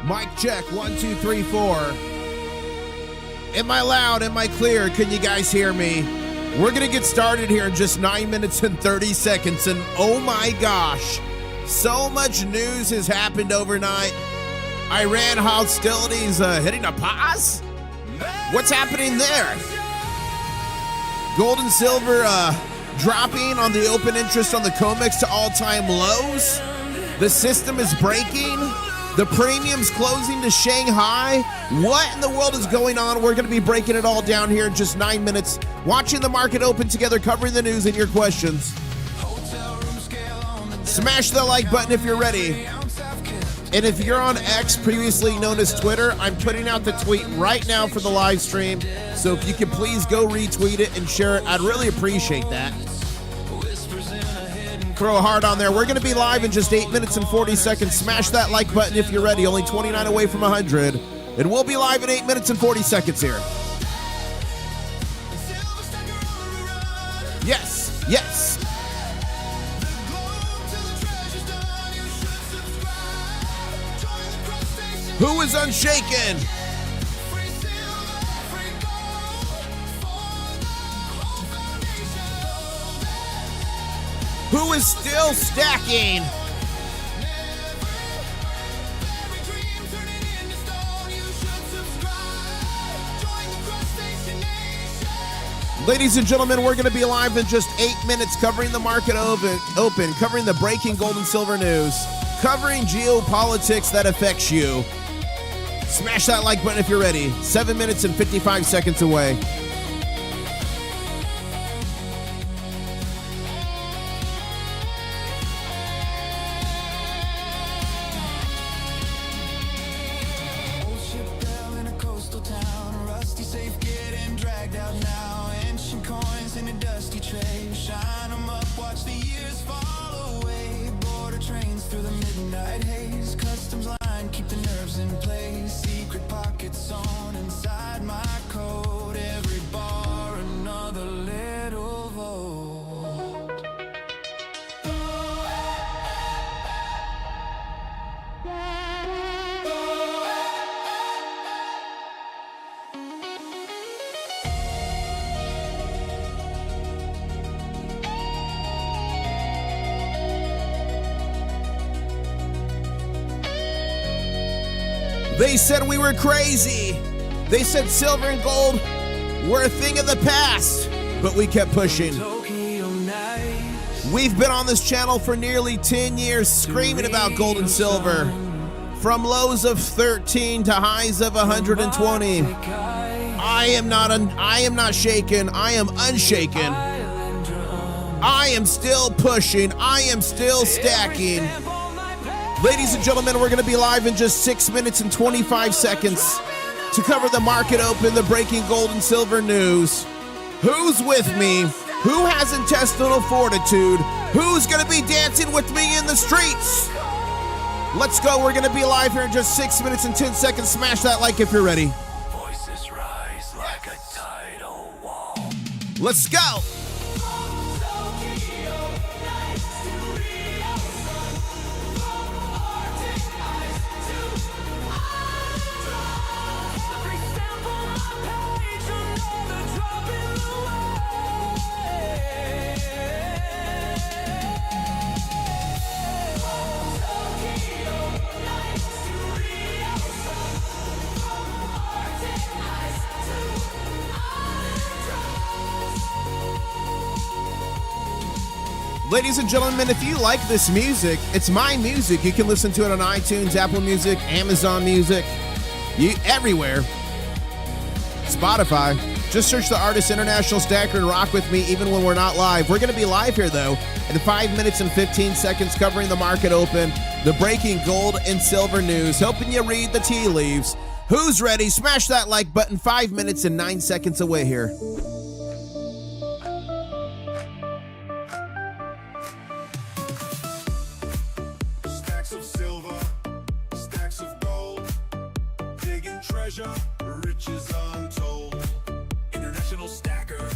Mic check, 1, 2, 3, 4. Am I loud? Am I clear? Can you guys hear me? We're gonna get started here in just 9 minutes and 30 seconds, and oh my gosh, so much news has happened overnight. Iran hostilities hitting a pause? What's happening there? Gold and silver dropping on the open interest on the Comex to all-time lows. The system is breaking. The premium's closing to Shanghai. What in the world is going on? We're going to be breaking it all down here in just 9 minutes. Watching the market open together, covering the news and your questions. Smash the like button if you're ready. And if you're on X, previously known as Twitter, I'm putting out the tweet right now for the live stream. So if you could please go retweet it and share it, I'd really appreciate that. Throw a heart on there. We're going to be live in just 8 minutes and 40 seconds. Smash that like button if you're ready. Only 29 away from 100. And we'll be live in 8 minutes and 40 seconds here. Yes, yes. Who is unshaken? Who is still stacking? Ladies and gentlemen, we're going to be live in just 8 minutes, covering the market open, covering the breaking gold and silver news, covering geopolitics that affects you. Smash that like button if you're ready. 7 minutes and 55 seconds away. They said we were crazy. They said silver and gold were a thing of the past, but we kept pushing. We've been on this channel for nearly 10 years screaming about gold and silver. From lows of 13 to highs of 120. I am not shaken. I am unshaken. I am still pushing. I am still stacking. Ladies and gentlemen, we're going to be live in just 6 minutes and 25 seconds to cover the market open, the breaking gold and silver news. Who's with me? Who has intestinal fortitude? Who's going to be dancing with me in the streets? Let's go. We're going to be live here in just 6 minutes and 10 seconds. Smash that like if you're ready. Voices rise like a tidal wall. Let's go. Ladies and gentlemen, if you like this music, it's my music. You can listen to it on iTunes, Apple Music, Amazon Music, everywhere. Spotify. Just search the artist International Stacker and rock with me even when we're not live. We're going to be live here, though, in 5 minutes and 15 seconds, covering the market open, the breaking gold and silver news, helping you read the tea leaves. Who's ready? Smash that like button. 5 minutes and 9 seconds away here. Riches untold. International Stacker,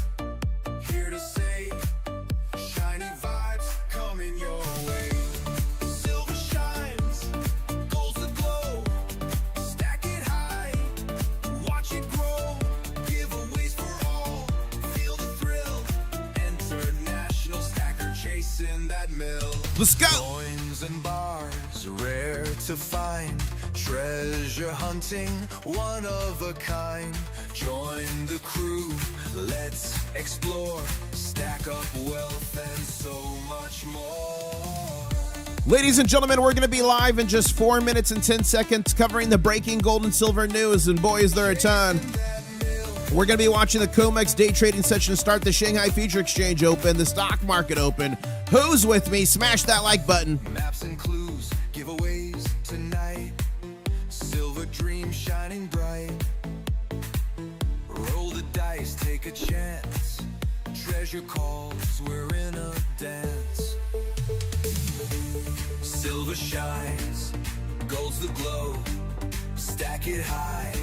here to say, shiny vibes coming your way. Silver shines, gold's the glow. Let's go. Coins and bars, rare to find. Treasure hunting, one of a kind. Join the crew, let's explore. Stack up wealth and so much more. Ladies and gentlemen, we're going to be live in just 4 minutes and 10 seconds covering the breaking gold and silver news, and boy, is there a ton. We're going to be watching the Comex day trading session start, the Shanghai Future Exchange open, the stock market open. Who's with me? Smash that like button. Maps and clues, giveaways tonight. Silver dream shining bright. Roll the dice, take a chance. Treasure calls, we're in a dance. Silver shines, gold's the glow. Stack it high,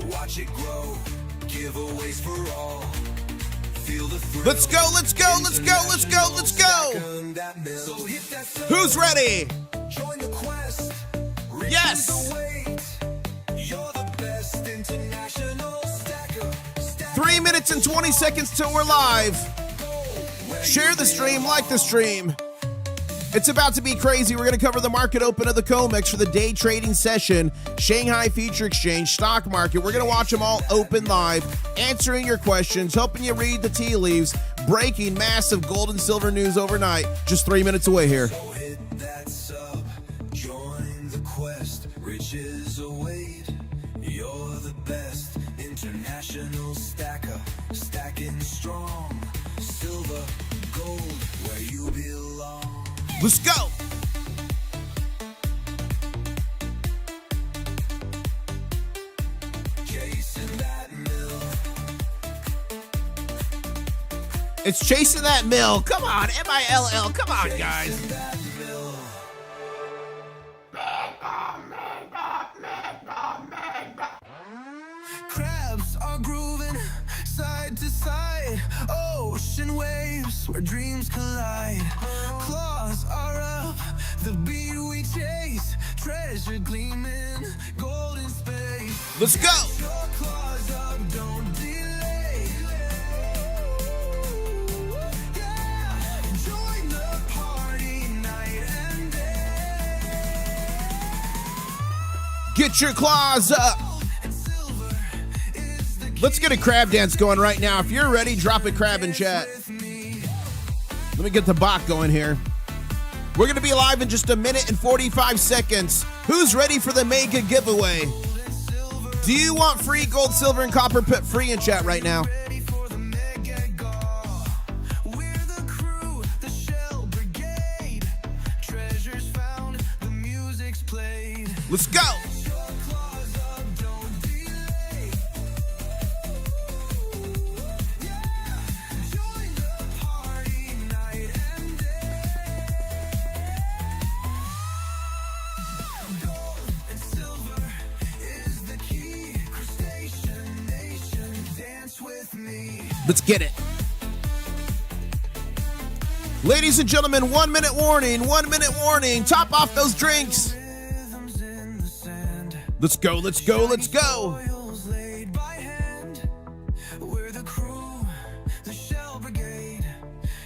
watch it grow. Giveaways for all. Feel the thrill. Let's go, let's go, let's go, let's go, let's go. So hit that Who's ready? Join the quest. Yes. You're the best international stacker. 3 minutes and 20 seconds till we're live. Share the stream, like the stream. It's about to be crazy. We're going to cover the market open of the Comex for the day trading session, Shanghai Future Exchange, stock market. We're going to watch them all open live, answering your questions, helping you read the tea leaves, breaking massive gold and silver news overnight. Just 3 minutes away here. So hit that sub, join the quest. Riches await. You're the best international stacker. Stacking strong. Silver, gold, where you belong. Let's go. Chasing that mill. It's chasing that mill. Come on, M-I-L-L. Come on, guys. Chasing that mill. Crabs are grooving side to side. Ocean waves where dreams collide. Claws are up, the beat we chase. Treasure gleaming, golden space. Let's go. Your claws up, don't delay. Yeah, join the party night and day. Get your claws up. And silver is the Let's get a crab dance going right now. If you're ready, drop a crab in chat. with me. Let me get the bot going here. We're going to be live in just 1 minute and 45 seconds. Who's ready for the mega giveaway? Do you want free gold, silver, and copper? Put free in chat right now. Ready for the mega gall. We're the crew, the Shell Brigade. Treasures found, the music's played. Let's go. Your claws up, don't delay. Yeah, join the party night and day. Gold and silver is the key. Crustacean nation, dance with me. Let's get it. Ladies and gentlemen, 1 minute warning, 1 minute warning. Top off those drinks. Rhythms in the sand. Let's go, let's go, let's go. Oils laid by hand. We're the crew, the Shell Brigade.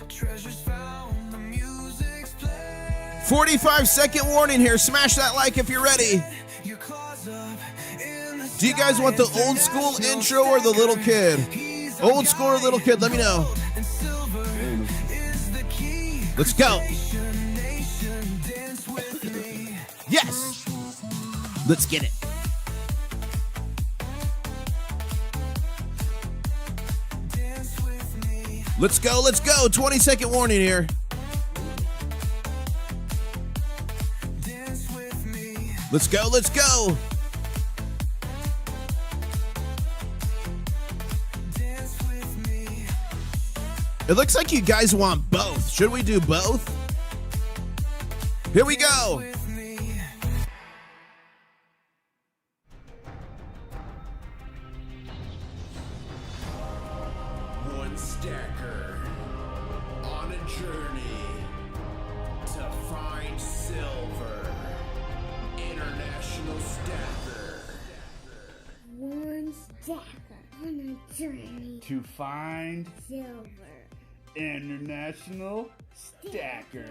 Treasures found, the music's played. 45-second warning here. Smash that like if you're ready. Your claws up in the Do you guys want the old school intro or the little kid? Old school or little kid? Let me know. and silver is the key. Let's go. Nation, dance with me. Yes. Let's get it. Dance with me. Let's go, let's go. 20-second warning here. Dance with me. Let's go, let's go. Dance with me. It looks like you guys want both. Should we do both? Here we go. With me. One stacker on a journey to find silver. International stacker. One stacker on a journey to find silver. International Stacker.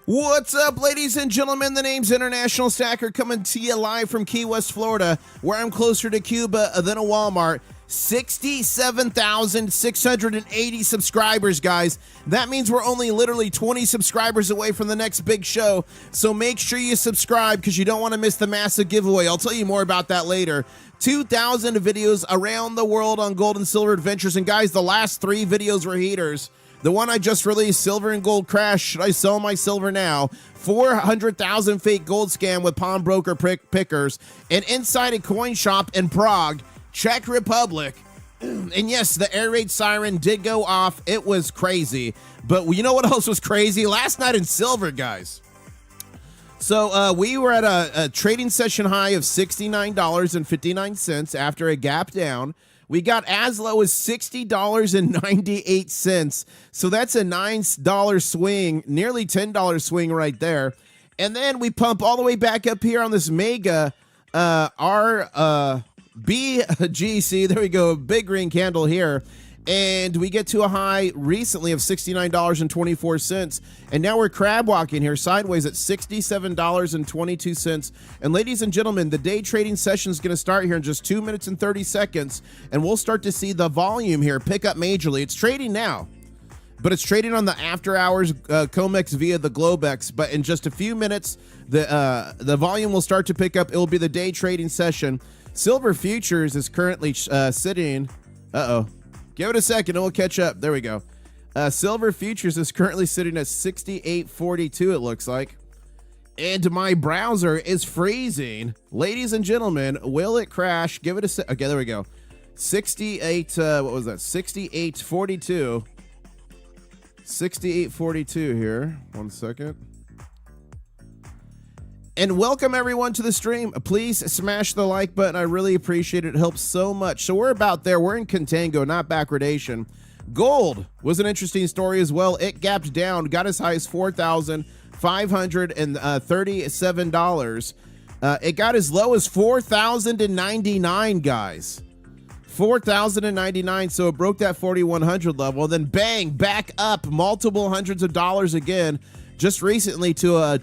What's up, ladies and gentlemen? The name's International Stacker, coming to you live from Key West, Florida, where I'm closer to Cuba than a Walmart. 67,680 subscribers, guys. That means we're only literally 20 subscribers away from the next big show. So make sure you subscribe because you don't want to miss the massive giveaway. I'll tell you more about that later. 2,000 videos around the world on gold and silver adventures. And guys, the last 3 videos were heaters. The one I just released, Silver and Gold Crash, Should I Sell My Silver Now? 400,000 fake gold scam with pawnbroker pickers. And inside a coin shop in Prague, Czech Republic. And yes, the air raid siren did go off. It was crazy. But you know what else was crazy? Last night in silver, guys. So we were at a trading session high of $69.59 after a gap down. We got as low as $60.98. So that's a $9 swing, nearly $10 swing right there. And then we pump all the way back up here on this mega BGC. There we go, big green candle here. And we get to a high recently of $69.24. And now we're crab walking here sideways at $67.22. And ladies and gentlemen, the day trading session is going to start here in just 2 minutes and 30 seconds. And we'll start to see the volume here pick up majorly. It's trading now, but it's trading on the after hours Comex via the Globex. But in just a few minutes, the volume will start to pick up. It will be the day trading session. Silver futures is currently sitting. Give it a second and we'll catch up. There we go. Silver futures is currently sitting at 68.42, it looks like. And my browser is freezing. Ladies and gentlemen, will it crash? Give it a sec. Okay, there we go. 68, what was that? 68.42. 68.42 here. 1 second. And welcome everyone to the stream. Please smash the like button. I really appreciate it. It helps so much. So we're about there. We're in contango, not backwardation. Gold was an interesting story as well. It gapped down, got as high as $4,537. It got as low as $4,099, guys. $4,099. So it broke that 4,100 level. Then bang, back up multiple hundreds of dollars again. Just recently to a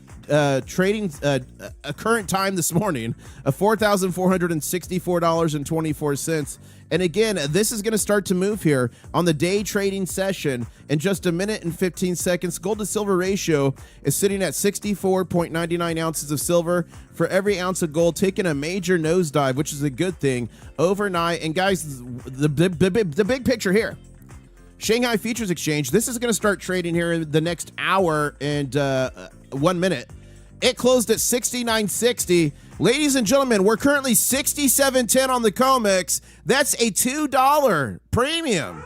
trading a current time this morning of $4,464.24. And again, this is going to start to move here on the day trading session in just a minute and 15 seconds. Gold to silver ratio is sitting at 64.99 ounces of silver for every ounce of gold, taking a major nosedive, which is a good thing overnight. And guys, the big picture here. Shanghai Futures Exchange, this is going to start trading here in the next hour and 1 minute. It closed at 69.60. Ladies and gentlemen, we're currently 67.10 on the Comex. That's a $2 premium.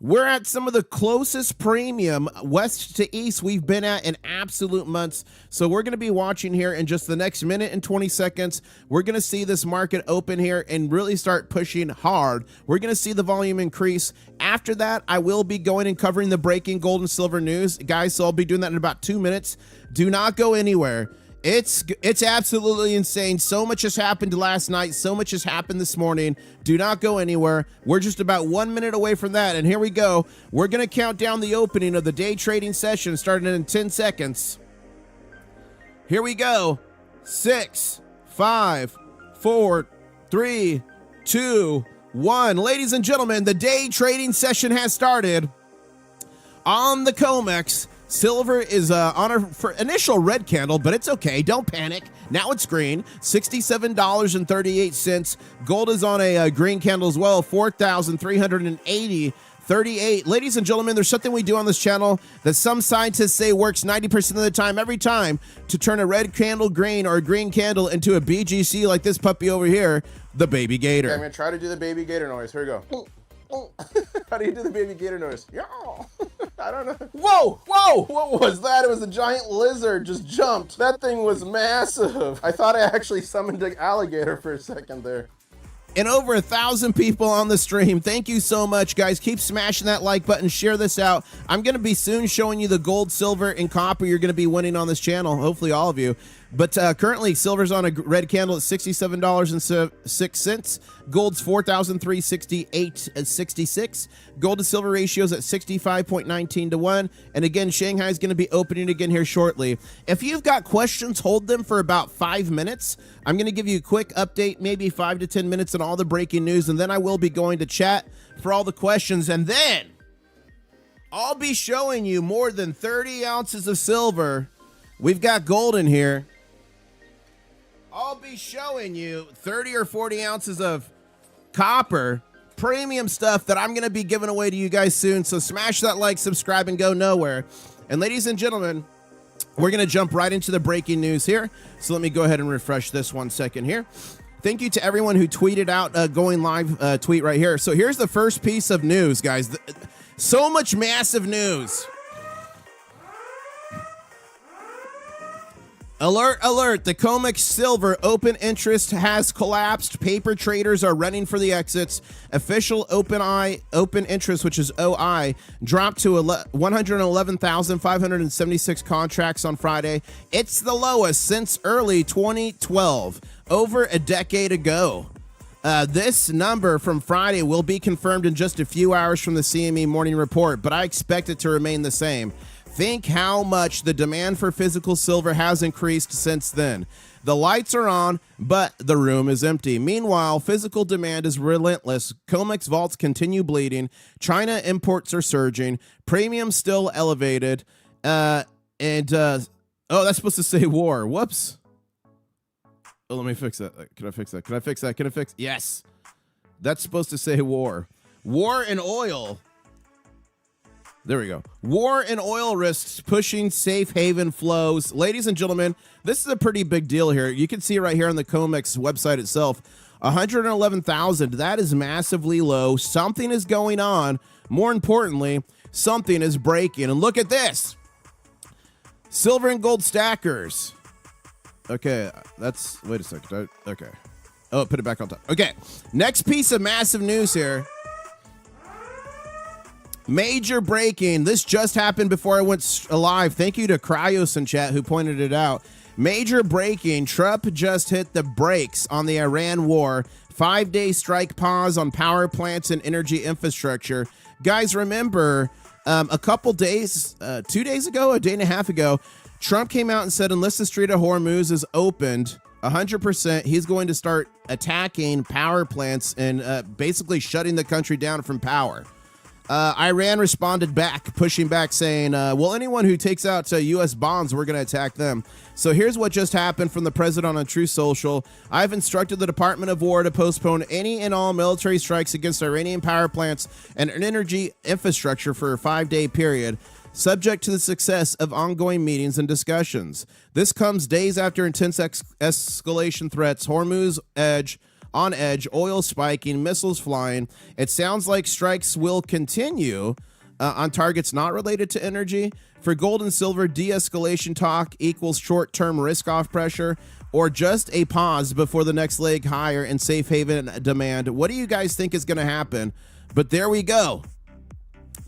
We're at some of the closest premium west to east we've been at in absolute months. So we're going to be watching here in just the next minute and 20 seconds. We're going to see this market open here and really start pushing hard. We're going to see the volume increase. After that, I will be going and covering the breaking gold and silver news. Guys, so I'll be doing that in about 2 minutes. Do not go anywhere. It's absolutely insane. So much has happened last night. So much has happened this morning. Do not go anywhere. We're just about 1 minute away from that. And here we go. We're going to count down the opening of the day trading session starting in 10 seconds. Here we go. 6, 5, 4, 3, 2, 1. Ladies and gentlemen, the day trading session has started on the Comex. Silver is on a for initial red candle, but it's okay. Don't panic. Now it's green, $67.38. Gold is on a green candle as well, 4,380.38. Ladies and gentlemen, there's something we do on this channel that some scientists say works 90% of the time, every time, to turn a red candle green or a green candle into a BGC like this puppy over here, the baby gator. Okay, I'm gonna try to do the baby gator noise. Here we go. How do you do the baby gator noise? Yeah. I don't know. Whoa, whoa, what was that? It was a giant lizard just jumped. That thing was massive. I thought I actually summoned an alligator for a second there. And over 1,000 people on the stream. Thank you so much, guys. Keep smashing that like button. Share this out. I'm going to be soon showing you the gold, silver, and copper you're going to be winning on this channel. Hopefully all of you. But currently, silver's on a red candle at $67.06. Gold's $4,368.66. Gold to silver ratios at 65.19 to 1. And again, Shanghai is going to be opening again here shortly. If you've got questions, hold them for about 5 minutes. I'm going to give you a quick update, maybe 5 to 10 minutes on all the breaking news. And then I will be going to chat for all the questions. And then I'll be showing you more than 30 ounces of silver. We've got gold in here. I'll be showing you 30 or 40 ounces of copper, premium stuff that I'm going to be giving away to you guys soon. So smash that like, subscribe, and go nowhere. And ladies and gentlemen, we're going to jump right into the breaking news here. So let me go ahead and refresh this 1 second here. Thank you to everyone who tweeted out going live tweet right here. So here's the first piece of news, guys. So much massive news. Alert, alert, the Comex silver open interest has collapsed. Paper traders are running for the exits. Official open interest, which is OI, dropped to 111,576 contracts on Friday. It's the lowest since early 2012, over a decade ago. This number from Friday will be confirmed in just a few hours from the CME morning report, but I expect it to remain the same. Think how much the demand for physical silver has increased since then. The lights are on, but the room is empty. Meanwhile, physical demand is relentless. Comex vaults continue bleeding. China imports are surging. Premium still elevated. Oh, that's supposed to say war. Whoops. Oh, let me fix that. Can I fix that? Can I fix that? Can I fix? Yes. That's supposed to say war. War and oil. There we go. War and oil risks pushing safe haven flows. Ladies and gentlemen, this is a pretty big deal here. You can see right here on the Comex website itself, 111,000. That is massively low. Something is going on. More importantly, something is breaking. And look at this. Silver and gold stackers. Okay, that's, wait a second. Okay. Oh, put it back on top. Okay, next piece of massive news here. Major breaking. This just happened before I went live. Thank you to Cryos in chat who pointed it out. Major breaking. Trump just hit the brakes on the Iran war. 5-day strike pause on power plants and energy infrastructure. Guys, remember a couple days, 2 days ago, a day and a half ago, Trump came out and said unless the Strait of Hormuz is opened 100%, he's going to start attacking power plants and basically shutting the country down from power. Iran responded back, pushing back, saying, well, anyone who takes out U.S. bonds, we're going to attack them. So here's what just happened from the president on True Social. I've instructed the Department of War to postpone any and all military strikes against Iranian power plants and energy infrastructure for a 5-day period, subject to the success of ongoing meetings and discussions. This comes days after intense escalation threats, Hormuz on edge, oil spiking, missiles flying. It sounds like strikes will continue on targets not related to energy. For gold and silver, de-escalation talk equals short-term risk-off pressure or just a pause before the next leg higher in safe haven demand. What do you guys think is going to happen? But there we go.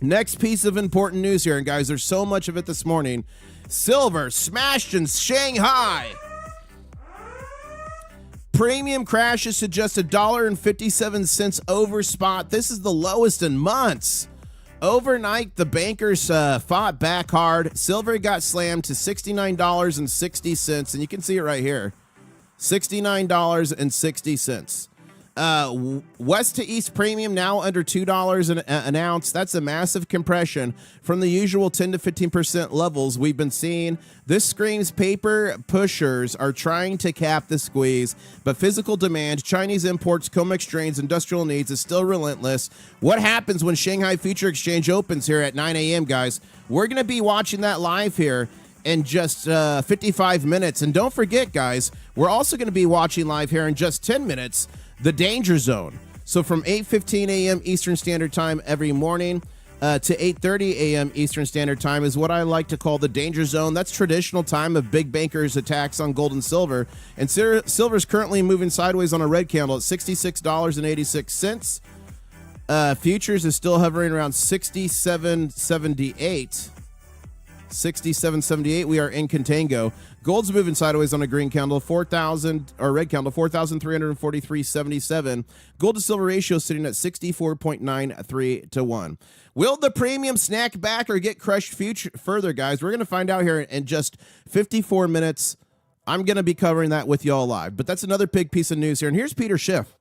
Next piece of important news here, and guys, there's so much of it this morning. Silver smashed in Shanghai. Premium crashes to just $1.57 over spot. This is the lowest in months. Overnight, the bankers fought back hard. Silver got slammed to $69.60, and you can see it right here. $69.60. West to East premium now under $2 an ounce. That's a massive compression from the usual 10 to 15% levels we've been seeing. This screams paper pushers are trying to cap the squeeze, but physical demand, Chinese imports, Comex drains, industrial needs is still relentless. What happens when Shanghai Future Exchange opens here at 9 a.m., guys? We're going to be watching that live here in just 55 minutes. And don't forget, guys, we're also going to be watching live here in just 10 minutes the danger zone. So from 8:15 a.m. Eastern Standard Time every morning to 8:30 a.m. Eastern Standard Time is what I like to call the danger zone. That's traditional time of big bankers' attacks on gold and silver. And silver's currently moving sideways on a red candle at $66.86. Futures is still hovering around 67.78. 67.78. We are in contango. Gold's moving sideways on a green candle, 4,000 or red candle, 4,343.77. Gold to silver ratio sitting at 64.93 to 1. Will the premium snack back or get crushed further, guys? We're going to find out here in just 54 minutes. I'm going to be covering that with y'all live, but that's another big piece of news here. And here's Peter Schiff,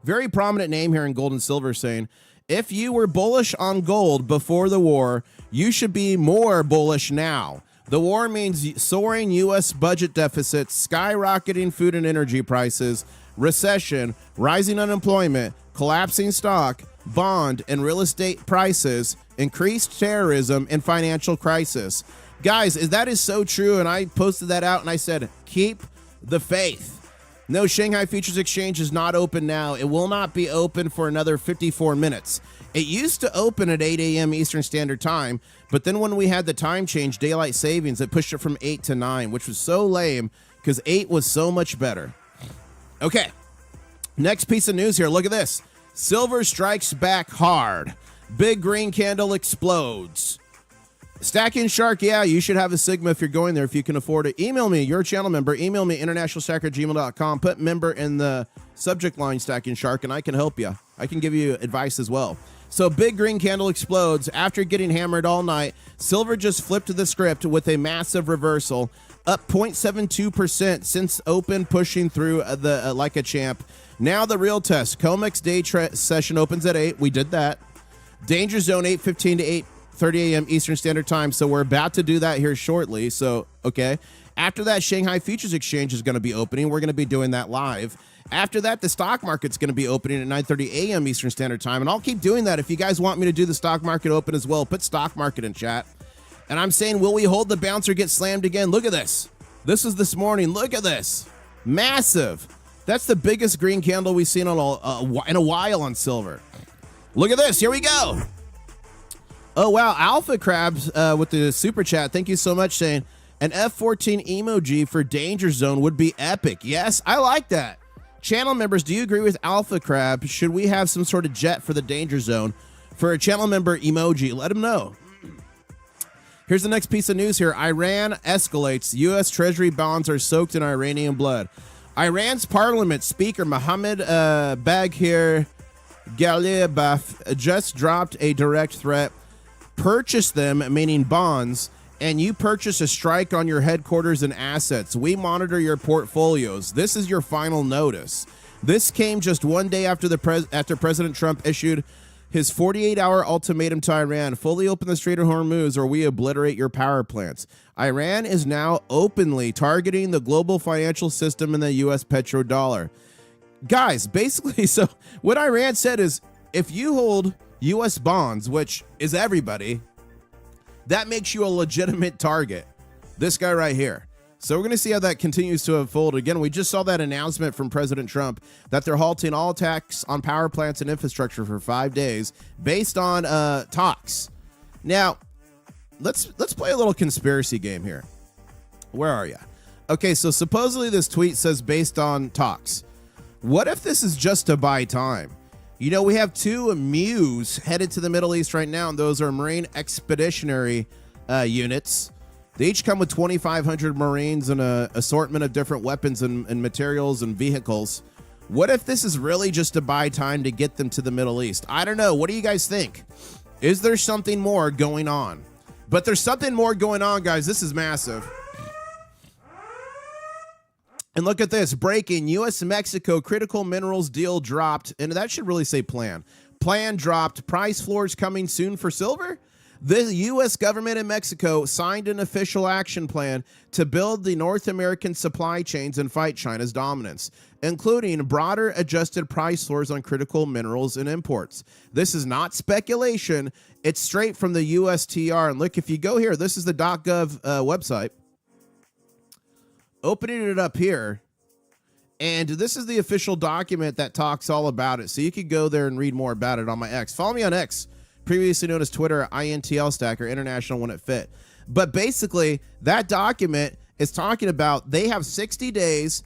very prominent name here in gold and silver, saying, if you were bullish on gold before the war, you should be more bullish now. The war means soaring U.S. budget deficits, skyrocketing food and energy prices, recession, rising unemployment, collapsing stock, bond, and real estate prices, increased terrorism, and financial crisis. Guys, that is so true, and I posted that out, and I said, keep the faith. No, Shanghai Futures Exchange is not open now. It will not be open for another 54 minutes. It used to open at 8 a.m. Eastern Standard Time, but then when we had the time change, daylight savings, it pushed it from 8 to 9, which was so lame because 8 was so much better. Okay, next piece of news here. Look at this. Silver strikes back hard. Big green candle explodes. Stacking Shark, yeah, you should have a Sigma if you're going there, if you can afford it. Email me, you're a channel member. Email me, internationalstacker@gmail.com. Put member in the subject line, Stacking Shark, and I can help you. I can give you advice as well. So big green candle explodes. After getting hammered all night, silver just flipped the script with a massive reversal, up 0.72% since open, pushing through the like a champ. Now the real test. Comex day session opens at 8. We did that. Danger zone 8:15 to 8:30 a.m. Eastern Standard Time. So we're about to do that here shortly. So, okay. After that, Shanghai Futures Exchange is going to be opening. We're going to be doing that live. After that, the stock market's going to be opening at 9:30 a.m. Eastern Standard Time. And I'll keep doing that. If you guys want me to do the stock market open as well, put stock market in chat. And I'm saying, will we hold the bounce or get slammed again? Look at this. This was this morning. Look at this. Massive. That's the biggest green candle we've seen in a while on silver. Look at this. Here we go. Oh, wow. Alpha Crabs with the super chat. Thank you so much, saying an F-14 emoji for Danger Zone would be epic. Yes, I like that. Channel members, do you agree with Alpha Crab? Should we have some sort of jet for the Danger Zone for a channel member emoji? Let them know. Here's the next piece of news here. Iran escalates. U.S. Treasury bonds are soaked in Iranian blood. Iran's parliament speaker Mohammed Baghir Ghalibaf just dropped a direct threat. Purchase them, meaning bonds, and you purchase a strike on your headquarters and assets. We monitor your portfolios. This is your final notice. This came just one day after after President Trump issued his 48-hour ultimatum to Iran: fully open the Strait of Hormuz or we obliterate your power plants. Iran is now openly targeting the global financial system and the U.S. petrodollar. Guys, basically, so what Iran said is, if you hold U.S. bonds, which is everybody, that makes you a legitimate target. This guy right here. So we're going to see how that continues to unfold. Again, we just saw that announcement from President Trump that they're halting all attacks on power plants and infrastructure for 5 days based on talks. Now, let's play a little conspiracy game here. Where are you? Okay, so supposedly this tweet says based on talks. What if this is just to buy time? You know, we have two MEUs headed to the Middle East right now, and those are Marine Expeditionary units. They each come with 2,500 Marines and an assortment of different weapons and materials and vehicles. What if this is really just to buy time to get them to the Middle East? I don't know. What do you guys think? Is there something more going on? But there's something more going on, guys. This is massive. And look at this. Breaking. U.S.-Mexico critical minerals deal dropped. And that should really say plan. Plan dropped. Price floors coming soon for silver? The U.S. government and Mexico signed an official action plan to build the North American supply chains and fight China's dominance, including broader adjusted price floors on critical minerals and imports. This is not speculation. It's straight from the USTR. And look, if you go here, this is the .gov website. Opening it up here, and this is the official document that talks all about it. So you could go there and read more about it on my X. Follow me on X, previously known as Twitter, Intl-Stacker, International when it fit. But basically, that document is talking about they have 60 days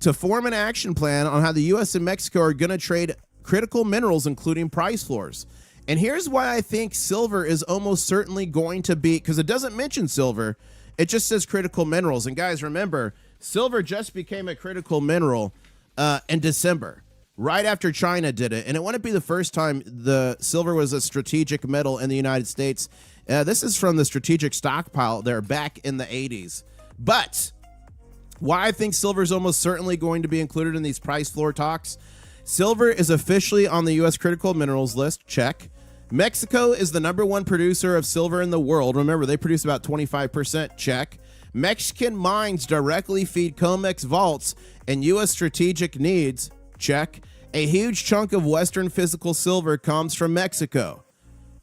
to form an action plan on how the U.S. and Mexico are going to trade critical minerals, including price floors. And here's why I think silver is almost certainly going to be, because it doesn't mention silver, it just says critical minerals. And guys, remember, silver just became a critical mineral in December, right after China did it. And it wouldn't be the first time the silver was a strategic metal in the United States. This is from the strategic stockpile there back in the 80s. But why I think silver is almost certainly going to be included in these price floor talks. Silver is officially on the U.S. critical minerals list. Check. Mexico is the #1 producer of silver in the world. Remember, they produce about 25%. Check. Mexican mines directly feed Comex vaults and U.S. strategic needs. Check. A huge chunk of Western physical silver comes from Mexico.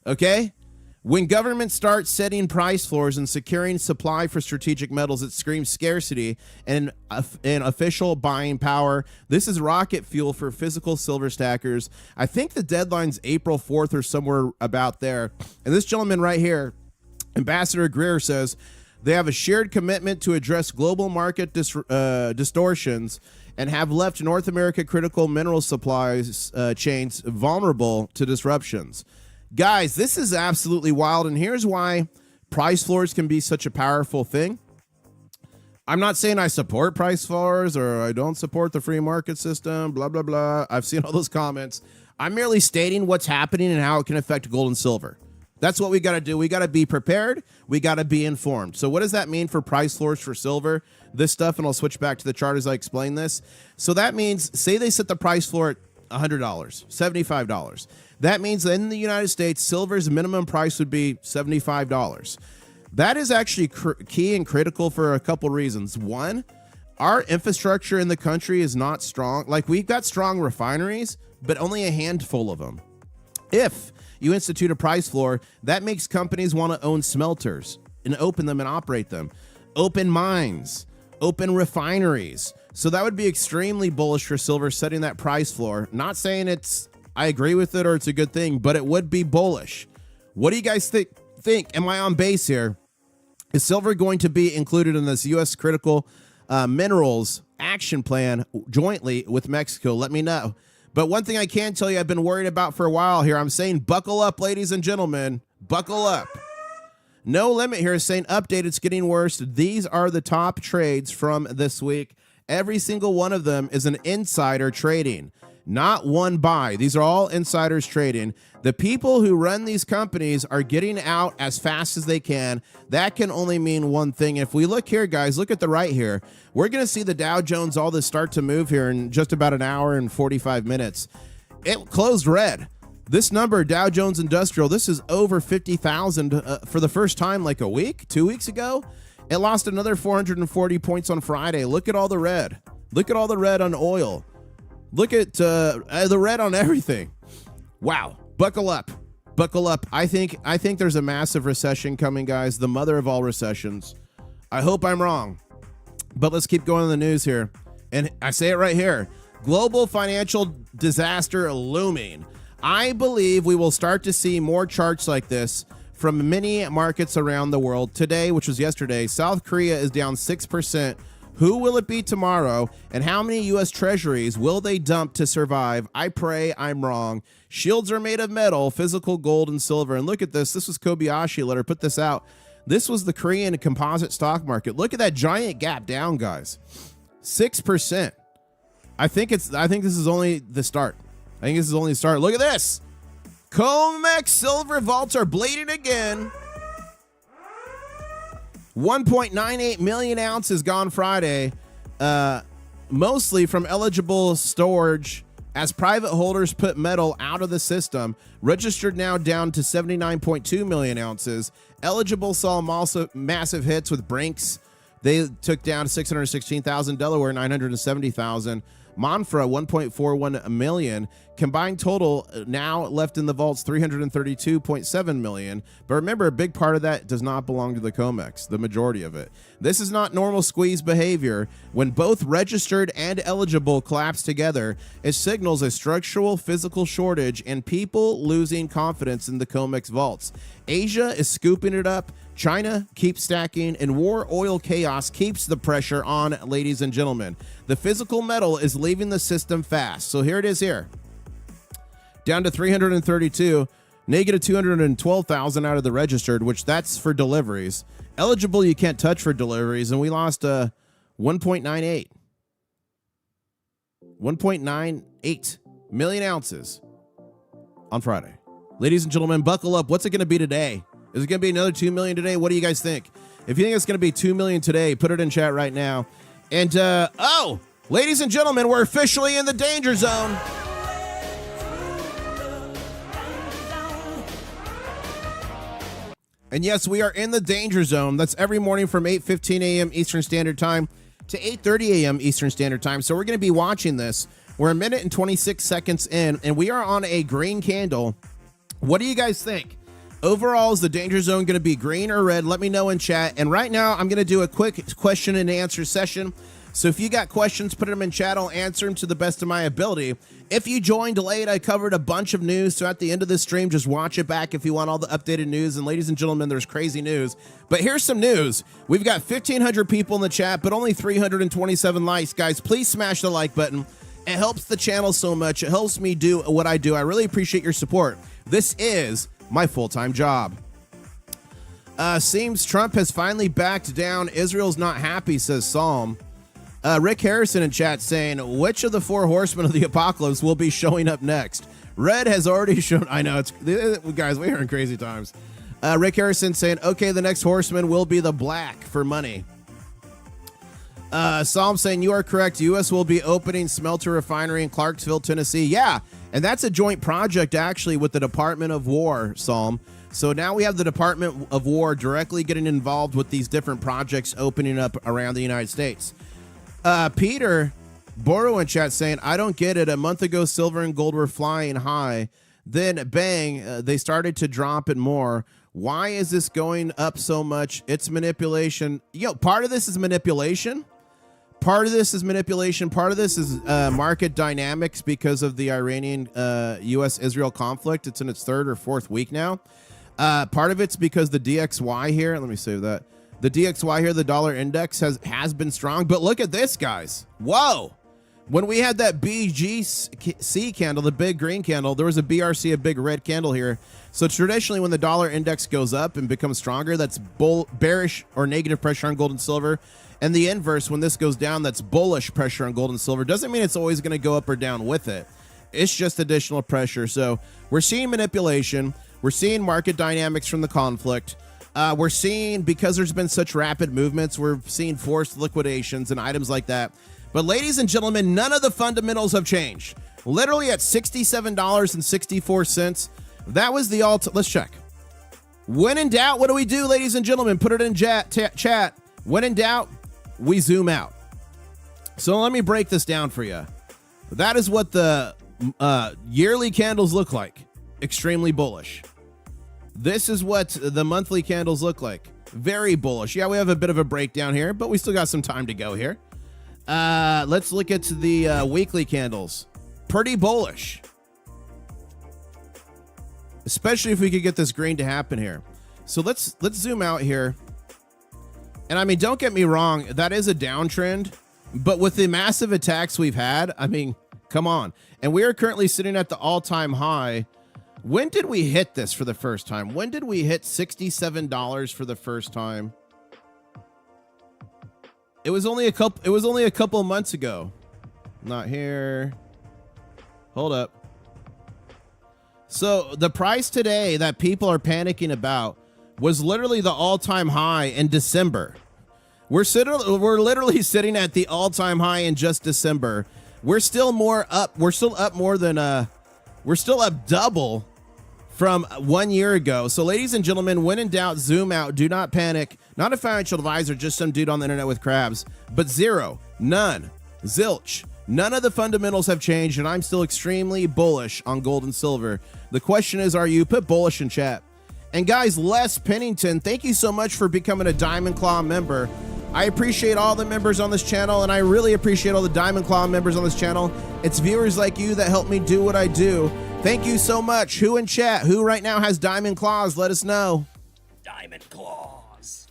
Okay? When governments start setting price floors and securing supply for strategic metals, it screams scarcity and official buying power. This is rocket fuel for physical silver stackers. I think the deadline's April 4th or somewhere about there. And this gentleman right here, Ambassador Greer, says they have a shared commitment to address global market distortions and have left North America critical mineral supplies chains vulnerable to disruptions. Guys, this is absolutely wild, and here's why price floors can be such a powerful thing. I'm not saying I support price floors or I don't support the free market system, blah, blah, blah. I've seen all those comments. I'm merely stating what's happening and how it can affect gold and silver. That's what we got to do. We got to be prepared. We got to be informed. So what does that mean for price floors for silver? This stuff, and I'll switch back to the chart as I explain this. So that means, say they set the price floor at $100, $75. That means that in the United States, silver's minimum price would be $75. That is actually key and critical for a couple reasons. One, our infrastructure in the country is not strong. Like, we've got strong refineries, but only a handful of them. If you institute a price floor, that makes companies want to own smelters and open them and operate them, open mines, open refineries. So that would be extremely bullish for silver, setting that price floor. Not saying I agree with it or it's a good thing, but it would be bullish. What do you guys think? Am I on base here? Is silver going to be included in this U.S. critical minerals action plan jointly with Mexico? Let me know. But one thing I can tell you I've been worried about for a while here, I'm saying buckle up, ladies and gentlemen. Buckle up. No Limit here is saying update, it's getting worse. These are the top trades from this week. Every single one of them is an insider trading, not one buy. These are all insiders trading. The people who run these companies are getting out as fast as they can. That can only mean one thing. If we look here, guys, look at the right here. We're going to see the Dow Jones, all this start to move here in just about an hour and 45 minutes. It closed red. This number, Dow Jones Industrial, this is over 50,000 for the first time like a week, 2 weeks ago. It lost another 440 points on Friday. Look at all the red. Look at all the red on oil. Look at the red on everything. Wow. Buckle up. Buckle up. I think there's a massive recession coming, guys. The mother of all recessions. I hope I'm wrong. But let's keep going on the news here. And I say it right here. Global financial disaster looming. I believe we will start to see more charts like this from many markets around the world. Today, which was yesterday, South Korea is down 6%. Who will it be tomorrow? And how many U.S. treasuries will they dump to survive? I pray I'm wrong. Shields are made of metal, physical gold and silver. And look at this. This was Kobayashi. Let her put this out. This was the Korean composite stock market. Look at that giant gap down, guys. 6%. I think this is only the start. Look at this. Comex silver vaults are bleeding again. 1.98 million ounces gone Friday, mostly from eligible storage as private holders put metal out of the system. Registered now down to 79.2 million ounces. Eligible saw massive hits with Brinks. They took down to 616,000. Delaware, 970,000. Monfra, 1.41 million. Combined total now left in the vaults, 332.7 million. But remember, a big part of that does not belong to the Comex, the majority of it. This is not normal squeeze behavior. When both registered and eligible collapse together, it signals a structural physical shortage and people losing confidence in the Comex vaults. Asia is scooping it up. China keeps stacking, and war oil chaos keeps the pressure on, ladies and gentlemen. The physical metal is leaving the system fast. So here it is here. Down to 332. Negative 212,000 out of the registered, which that's for deliveries. Eligible, you can't touch for deliveries, and we lost 1.98. 1.98 million ounces on Friday. Ladies and gentlemen, buckle up. What's it going to be today? Is it going to be another 2 million today? What do you guys think? If you think it's going to be 2 million today, put it in chat right now. And, ladies and gentlemen, we're officially in the danger zone. And yes, we are in the danger zone. That's every morning from 8:15 a.m. Eastern Standard Time to 8:30 a.m. Eastern Standard Time. So we're going to be watching this. We're a minute and 26 seconds in, and we are on a green candle. What do you guys think? Overall, is the danger zone going to be green or red? Let me know in chat. And right now, I'm going to do a quick question and answer session. So if you got questions, put them in chat. I'll answer them to the best of my ability. If you joined late, I covered a bunch of news. So at the end of this stream, just watch it back if you want all the updated news. And ladies and gentlemen, there's crazy news. But here's some news. We've got 1,500 people in the chat, but only 327 likes. Guys, please smash the like button. It helps the channel so much. It helps me do what I do. I really appreciate your support. This is my full-time job. Seems Trump has finally backed down. Israel's not happy, says Psalm. Rick Harrison in chat saying, which of the 4 horsemen of the apocalypse will be showing up next? Red has already shown. I know, it's guys, we are in crazy times. Rick Harrison saying, okay, the next horseman will be the black for money. Psalm saying, you are correct. U.S. will be opening smelter refinery in Clarksville, Tennessee. Yeah, and that's a joint project actually with the Department of War, Psalm. So now we have the Department of War directly getting involved with these different projects opening up around the United States. Peter Boro in chat saying, I don't get it. A month ago, silver and gold were flying high. Then bang, they started to drop it more. Why is this going up so much? It's manipulation. Part of this is manipulation. Part of this is manipulation. Part of this is market dynamics because of the Iranian US-Israel conflict. It's in its 3rd or 4th week now. Part of it's because the DXY here, let me save that. The DXY here, the dollar index has been strong, but look at this, guys. Whoa. When we had that BGC candle, the big green candle, there was a BRC, a big red candle here. So traditionally, when the dollar index goes up and becomes stronger, that's bearish or negative pressure on gold and silver. And the inverse, when this goes down, that's bullish pressure on gold and silver. Doesn't mean it's always going to go up or down with it. It's just additional pressure. So we're seeing manipulation. We're seeing market dynamics from the conflict. We're seeing, because there's been such rapid movements, we're seeing forced liquidations and items like that. But ladies and gentlemen, none of the fundamentals have changed. Literally at $67.64. That was the let's check. When in doubt, what do we do, ladies and gentlemen? Put it in chat. When in doubt, we zoom out. So let me break this down for you. That is what the yearly candles look like. Extremely bullish. This is what the monthly candles look like. Very bullish. Yeah, we have a bit of a breakdown here, but we still got some time to go here. Let's look at the weekly candles. Pretty bullish. Especially if we could get this green to happen here. So let's zoom out here. And I mean, don't get me wrong, that is a downtrend, but with the massive attacks we've had, I mean, come on. And we are currently sitting at the all-time high. When did we hit this for the first time? When did we hit $67 for the first time? It was only a couple of months ago. Not here. Hold up. So the price today that people are panicking about was literally the all-time high in December. We're literally sitting at the all-time high in just December. We're still up double from 1 year ago. So ladies and gentlemen, when in doubt, zoom out. Do not panic. Not a financial advisor, just some dude on the internet with crabs. But zero, none, zilch. None of the fundamentals have changed, and I'm still extremely bullish on gold and silver. The question is, are you? Put bullish in chat. And guys, Les Pennington, thank you so much for becoming a Diamond Claw member. I appreciate all the members on this channel, and I really appreciate all the Diamond Claw members on this channel. It's viewers like you that help me do what I do. Thank you so much. Who in chat? Who right now has Diamond Claws? Let us know. Diamond Claws.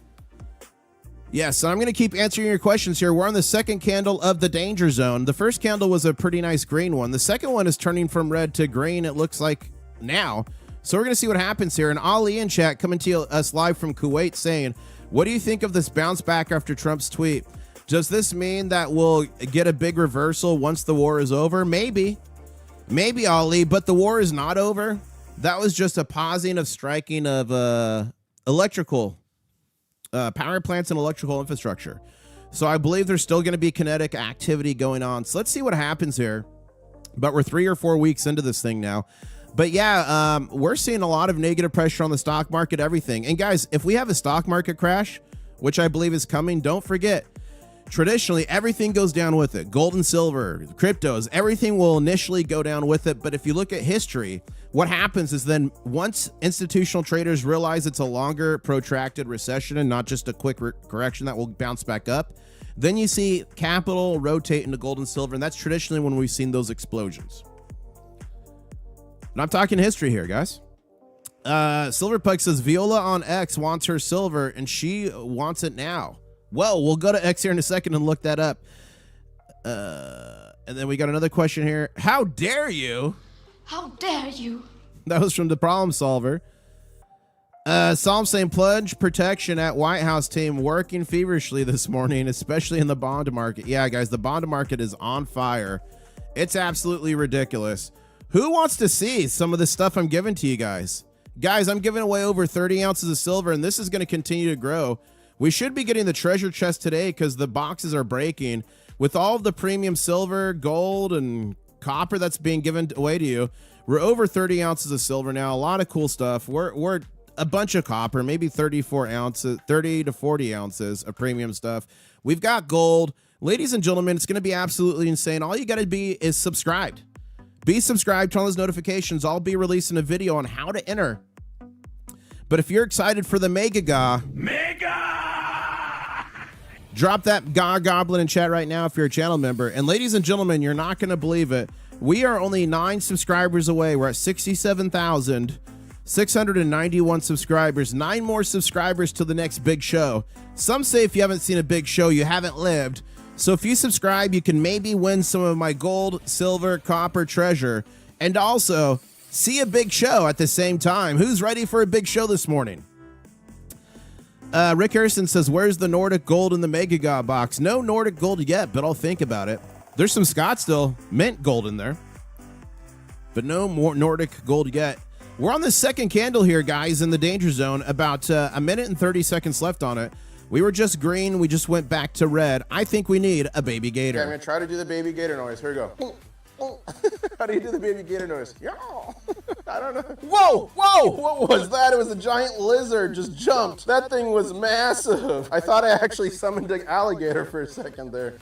Yes, I'm going to keep answering your questions here. We're on the second candle of the danger zone. The first candle was a pretty nice green one. The second one is turning from red to green, it looks like now. So we're going to see what happens here. And Ali in chat coming to us live from Kuwait saying, what do you think of this bounce back after Trump's tweet? Does this mean that we'll get a big reversal once the war is over? Maybe, Ali, but the war is not over. That was just a pausing of striking of electrical power plants and electrical infrastructure. So I believe there's still going to be kinetic activity going on. So let's see what happens here. But we're 3 or 4 weeks into this thing now. But yeah, we're seeing a lot of negative pressure on the stock market, everything. And guys, if we have a stock market crash, which I believe is coming, don't forget, traditionally, everything goes down with it. Gold and silver, cryptos, everything will initially go down with it. But if you look at history, what happens is then once institutional traders realize it's a longer protracted recession and not just a quick correction that will bounce back up, then you see capital rotate into gold and silver. And that's traditionally when we've seen those explosions. And I'm talking history here, guys. Silverpuck says Viola on X wants her silver and she wants it now. Well, we'll go to X here in a second and look that up. And then we got another question here. How dare you? How dare you? That was from the problem solver. Psalm saying plunge protection at White House team working feverishly this morning, especially in the bond market. Yeah, guys, the bond market is on fire. It's absolutely ridiculous. Who wants to see some of the stuff I'm giving to you guys? Guys, I'm giving away over 30 ounces of silver, and this is going to continue to grow. We should be getting the treasure chest today because the boxes are breaking. With all of the premium silver, gold, and copper that's being given away to you, we're over 30 ounces of silver now. A lot of cool stuff. We're a bunch of copper, maybe 34 ounces, 30 to 40 ounces of premium stuff. We've got gold. Ladies and gentlemen, it's going to be absolutely insane. All you got to be is subscribed. Be subscribed, turn on those notifications. I'll be releasing a video on how to enter. But if you're excited for the Mega drop that Goblin in chat right now if you're a channel member. And ladies and gentlemen, you're not going to believe it. We are only 9 subscribers away. We're at 67,691 subscribers. 9 more subscribers to the next big show. Some say if you haven't seen a big show, you haven't lived. So if you subscribe, you can maybe win some of my gold, silver, copper treasure, and also see a big show at the same time. Who's ready for a big show this morning? Rick Harrison says, where's the Nordic gold in the Mega box? No Nordic gold yet, but I'll think about it. There's some Scottsdale mint gold in there, but no more Nordic gold yet. We're on the second candle here, guys, in the danger zone. About a minute and 30 seconds left on it. We were just green. We just went back to red. I think we need a baby gator. Okay, I'm going to try to do the baby gator noise. Here we go. How do you do the baby gator noise? I don't know. Whoa! Whoa! What was that? It was a giant lizard just jumped. That thing was massive. I thought I actually summoned an alligator for a second there.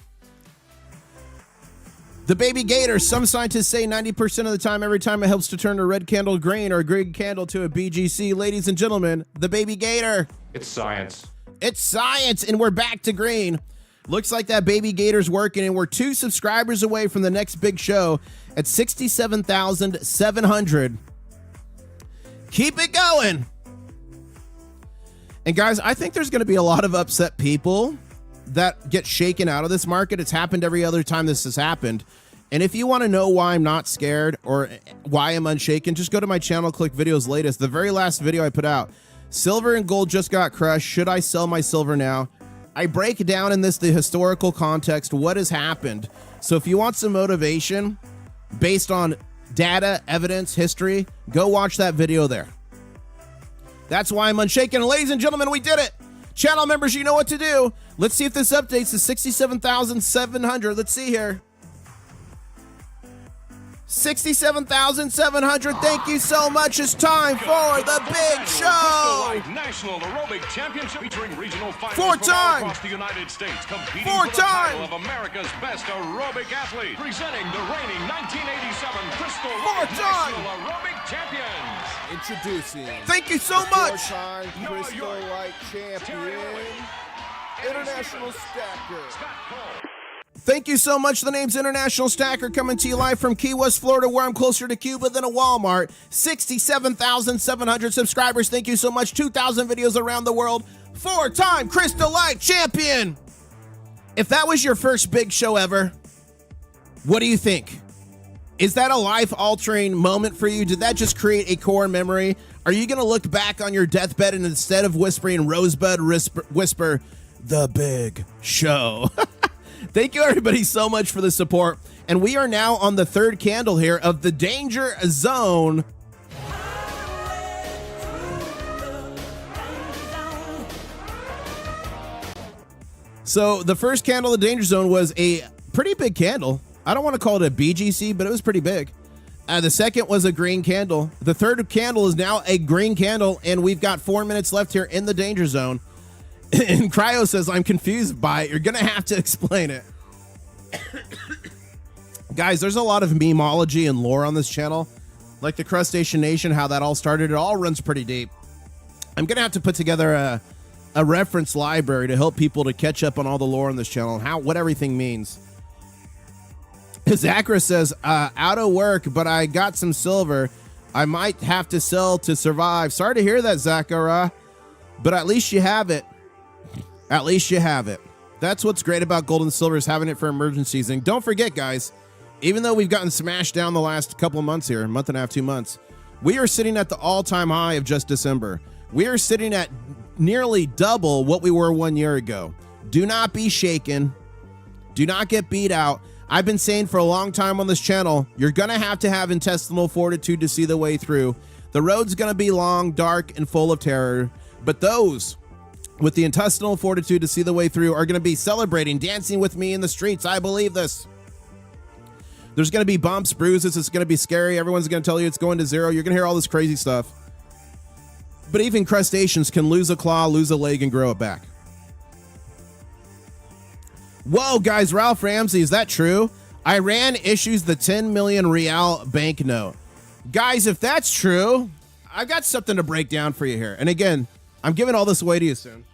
The baby gator, some scientists say 90% of the time, every time it helps to turn a red candle green or a green candle to a BGC. Ladies and gentlemen, the baby gator. It's science. It's science, and we're back to green. Looks like that baby gator's working, and we're 2 subscribers away from the next big show at 67,700. Keep it going. And guys, I think there's going to be a lot of upset people that get shaken out of this market. It's happened every other time this has happened. And if you want to know why I'm not scared or why I'm unshaken, just go to my channel, click videos latest. The very last video I put out, silver and gold just got crushed. Should I sell my silver now? I break down in this the historical context, what has happened. So if you want some motivation based on data, evidence, history, go watch that video there. That's why I'm unshaken. And ladies and gentlemen, we did it. Channel members, you know what to do. Let's see if this updates to 67,700. Let's see here. 67,700. Thank you so much. It's time for the big show. National Aerobic Championship featuring regional finals 4 times across the United States, competing 4 for the title times of America's best aerobic athlete, presenting the reigning 1987 Crystal 4 Light times National Aerobic Champions. Introducing Thank you so much. 4-time Crystal Light Champion, International Stacker. Thank you so much. The name's International Stacker, coming to you live from Key West, Florida, where I'm closer to Cuba than a Walmart. 67,700 subscribers. Thank you so much. 2,000 videos around the world. 4-time Crystal Light Champion. If that was your first big show ever, what do you think? Is that a life-altering moment for you? Did that just create a core memory? Are you going to look back on your deathbed and instead of whispering Rosebud, whisper the big show? Thank you, everybody, so much for the support. And we are now on the third candle here of the danger zone. So the first candle of the danger zone was a pretty big candle. I don't want to call it a BGC, but it was pretty big. The second was a green candle. The third candle is now a green candle, and we've got 4 minutes left here in the danger zone. And Cryo says, I'm confused by it. You're going to have to explain it. Guys, there's a lot of memeology and lore on this channel. Like the Crustacean Nation, how that all started. It all runs pretty deep. I'm going to have to put together a reference library to help people to catch up on all the lore on this channel and what everything means. Zachary says, out of work, but I got some silver. I might have to sell to survive. Sorry to hear that, Zachary, but at least you have it. At least you have it. That's what's great about gold and silver, is having it for emergencies. And don't forget, guys, even though we've gotten smashed down the last couple of months here, a month and a half, 2 months, we are sitting at the all-time high of just December. We are sitting at nearly double what we were 1 year ago. Do not be shaken. Do not get beat out. I've been saying for a long time on this channel, you're going to have intestinal fortitude to see the way through. The road's going to be long, dark, and full of terror. But those with the intestinal fortitude to see the way through are going to be celebrating, dancing with me in the streets. I believe this. There's going to be bumps, bruises. It's going to be scary. Everyone's going to tell you it's going to zero. You're going to hear all this crazy stuff. But even crustaceans can lose a claw, lose a leg, and grow it back. Whoa, guys, Ralph Ramsey, is that true? Iran issues the 10 million real banknote. Guys, if that's true, I've got something to break down for you here. And again, I'm giving all this away to you soon.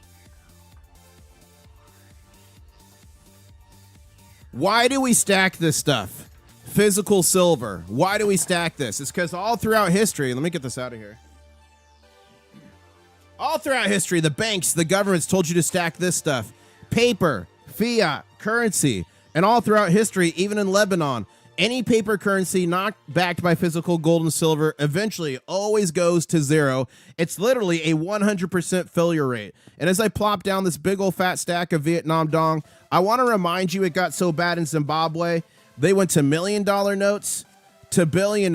Why do we stack this stuff? Physical silver. Why do we stack this? It's because all throughout history, let me get this out of here. All throughout history, the banks, the governments told you to stack this stuff. Paper, fiat, currency, and all throughout history, even in Lebanon, any paper currency not backed by physical gold and silver eventually always goes to zero. It's literally a 100% failure rate. And as I plop down this big old fat stack of Vietnam dong, I want to remind you it got so bad in Zimbabwe, they went to $1 million notes, to $1 billion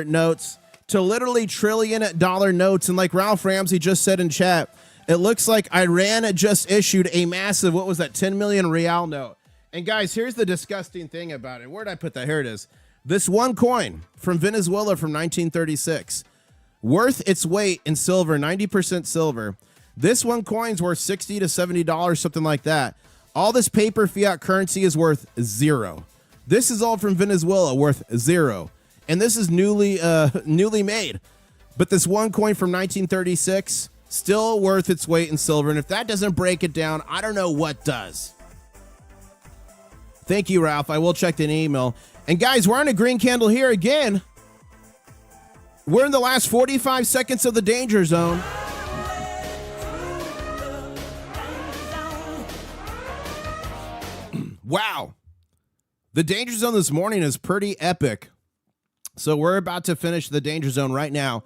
notes, to literally $1 trillion notes. And like Ralph Ramsey just said in chat, it looks like Iran just issued a massive, what was that, 10 million real note. And guys, here's the disgusting thing about it. Where'd I put that? Here it is. This one coin from Venezuela from 1936, worth its weight in silver, 90% silver. This one coin's worth $60 to $70, something like that. All this paper fiat currency is worth zero. This is all from Venezuela, worth zero. And this is newly made. But this one coin from 1936, still worth its weight in silver. And if that doesn't break it down, I don't know what does. Thank you, Ralph. I will check the email. And guys, we're on a green candle here again. We're in the last 45 seconds of the danger zone. Wow. The danger zone this morning is pretty epic. So we're about to finish the danger zone right now.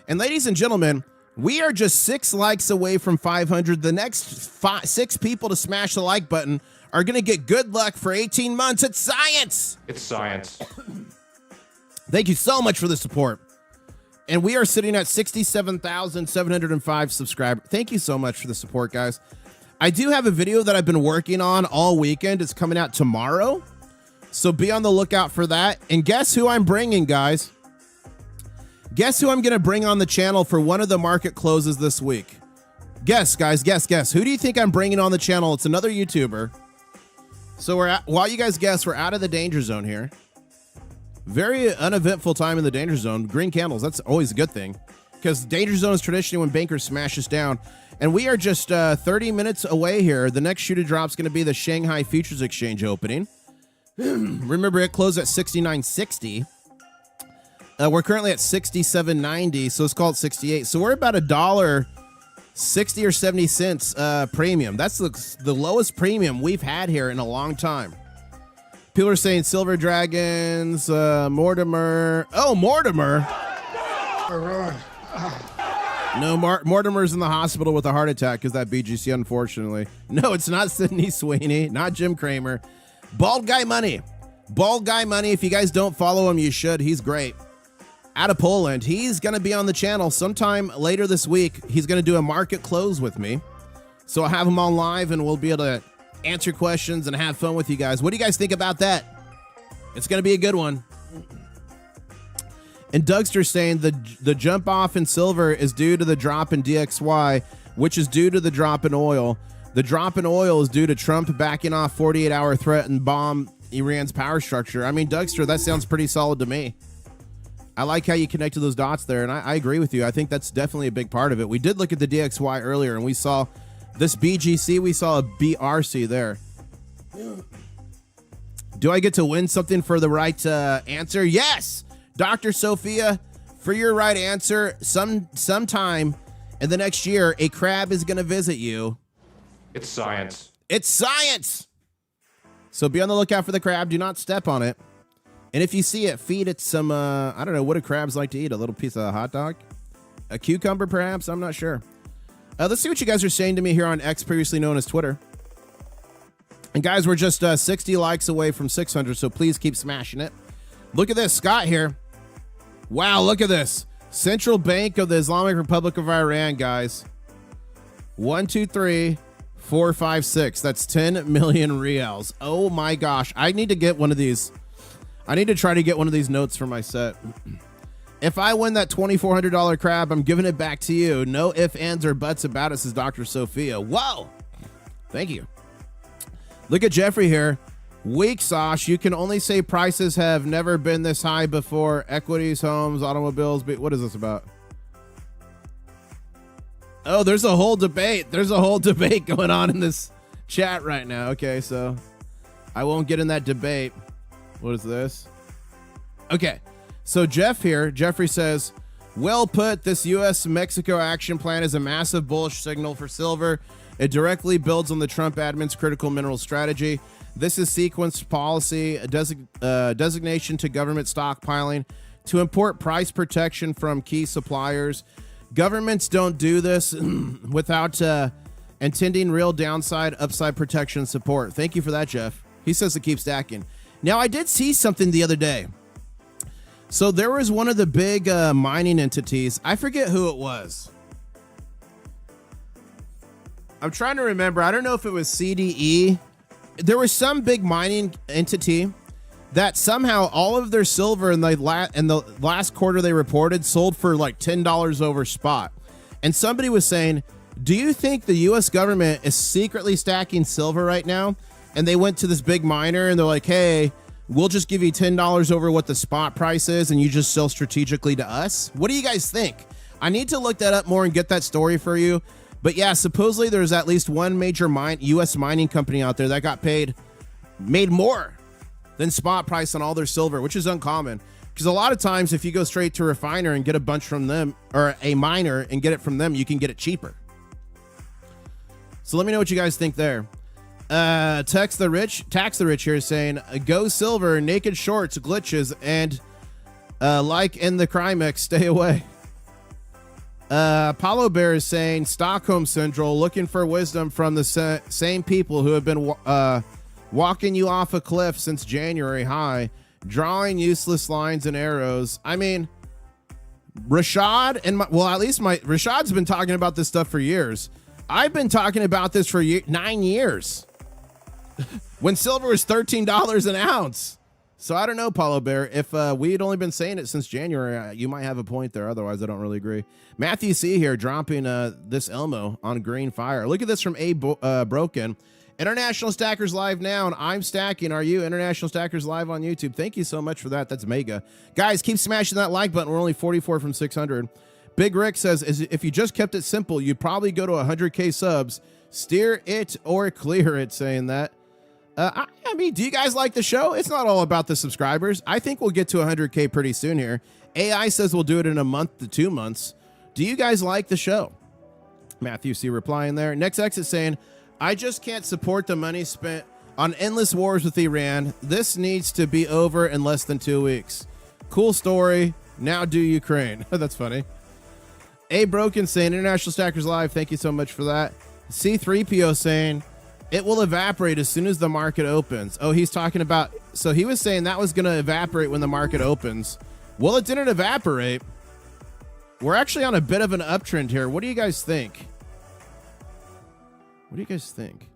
And ladies and gentlemen, we are just 6 likes away from 500. The next 6 people to smash the like button are going to get good luck for 18 months. It's science. It's science. Thank you so much for the support. And we are sitting at 67,705 subscribers. Thank you so much for the support, guys. I do have a video that I've been working on all weekend. It's coming out tomorrow. So be on the lookout for that. And guess who I'm bringing, guys? Guess who I'm going to bring on the channel for one of the market closes this week? Guess, guys. Guess. Who do you think I'm bringing on the channel? It's another YouTuber. So while you guys guess, we're out of the danger zone here. Very uneventful time in the danger zone. Green candles, that's always a good thing. Because danger zone is traditionally when bankers smash us down. And we are just 30 minutes away here. The next shoe to drop is going to be the Shanghai Futures Exchange opening. Remember, it closed at 69.60. We're currently at 67.90, so it's called 68. So we're about $1.60 or 70 cents premium. That's the lowest premium we've had here in a long time. People are saying Silver Dragons, Mortimer. Oh, Mortimer. No, Mortimer's in the hospital with a heart attack because that BGC, unfortunately. No, it's not Sydney Sweeney, not Jim Cramer. Bald Guy Money. Bald Guy Money. If you guys don't follow him, you should. He's great. Out of Poland. He's going to be on the channel sometime later this week. He's going to do a market close with me. So I'll have him on live and we'll be able to answer questions and have fun with you guys. What do you guys think about that? It's going to be a good one. And Dougster's saying the jump off in silver is due to the drop in DXY, which is due to the drop in oil. The drop in oil is due to Trump backing off 48-hour threat and bomb Iran's power structure. I mean, Dougster, that sounds pretty solid to me. I like how you connected those dots there, and I agree with you. I think that's definitely a big part of it. We did look at the DXY earlier, and we saw this BGC. We saw a BRC there. Do I get to win something for the right answer? Yes! Dr. Sophia, for your right answer, sometime in the next year, a crab is going to visit you. It's science. It's science! So be on the lookout for the crab. Do not step on it. And if you see it, feed it some, I don't know, what do crabs like to eat? A little piece of hot dog? A cucumber, perhaps? I'm not sure. Let's see what you guys are saying to me here on X, previously known as Twitter. And guys, we're just 60 likes away from 600, so please keep smashing it. Look at this, Scott here. Wow, look at this. Central Bank of the Islamic Republic of Iran, guys. 1, 2, 3, 4, 5, 6. That's 10 million reals. Oh my gosh. I need to get one of these. I need to try to get one of these notes for my set. If I win that $2,400 crab, I'm giving it back to you. No ifs, ands, or buts about it, says Dr. Sophia. Whoa. Thank you. Look at Jeffrey here. Weak sauce. You can only say prices have never been this high before. Equities, homes, automobiles. What is this about? Oh, there's a whole debate. There's a whole debate going on in this chat right now. Okay, so I won't get in that debate. What is this? Okay, so Jeff here, Jeffrey says, well put, this U.S.-Mexico action plan is a massive bullish signal for silver. It directly builds on the Trump admin's critical mineral strategy. This is sequenced policy, a designation to government stockpiling to import price protection from key suppliers. Governments don't do this without intending real downside, upside protection support. Thank you for that, Jeff. He says to keep stacking. Now, I did see something the other day. So there was one of the big mining entities. I forget who it was. I'm trying to remember. I don't know if it was CDE. There was some big mining entity that somehow all of their silver in the last quarter they reported sold for like $10 over spot. And somebody was saying, do you think the U.S. government is secretly stacking silver right now? And they went to this big miner and they're like, hey, we'll just give you $10 over what the spot price is and you just sell strategically to us. What do you guys think? I need to look that up more and get that story for you. But yeah, supposedly there's at least one major U.S. mining company out there that got made more than spot price on all their silver, which is uncommon. Because a lot of times if you go straight to a refiner and get a bunch from them, or a miner and get it from them, you can get it cheaper. So let me know what you guys think there. Tax the Rich here saying, go silver, naked shorts, glitches, and like in the Comex, stay away. Apollo Bear is saying, Stockholm Central, looking for wisdom from the same people who have been walking you off a cliff since January high, drawing useless lines and arrows. I mean, Rashad and Rashad's been talking about this stuff for years. I've been talking about this for 9 years when silver was $13 an ounce. So I don't know, Paulo Bear. If we had only been saying it since January, you might have a point there. Otherwise, I don't really agree. Matthew C. here dropping this Elmo on green fire. Look at this from A. Broken. International Stackers live now, and I'm stacking. Are you? International Stackers live on YouTube. Thank you so much for that. That's mega. Guys, keep smashing that like button. We're only 44 from 600. Big Rick says, if you just kept it simple, you'd probably go to 100K subs. Steer it or clear it, saying that. I mean, do you guys like the show? It's not all about the subscribers. I think we'll get to 100K pretty soon here. AI says we'll do it in a month to 2 months. Do you guys like the show? Matthew C. replying there. Next Exit saying, I just can't support the money spent on endless wars with Iran. This needs to be over in less than 2 weeks. Cool story. Now do Ukraine. That's funny. A Broken saying, International Stackers Live, thank you so much for that. C3PO saying, it will evaporate as soon as the market opens. Oh, he's talking about, so he was saying that was going to evaporate when the market opens. Well, it didn't evaporate. We're actually on a bit of an uptrend here. What do you guys think? What do you guys think?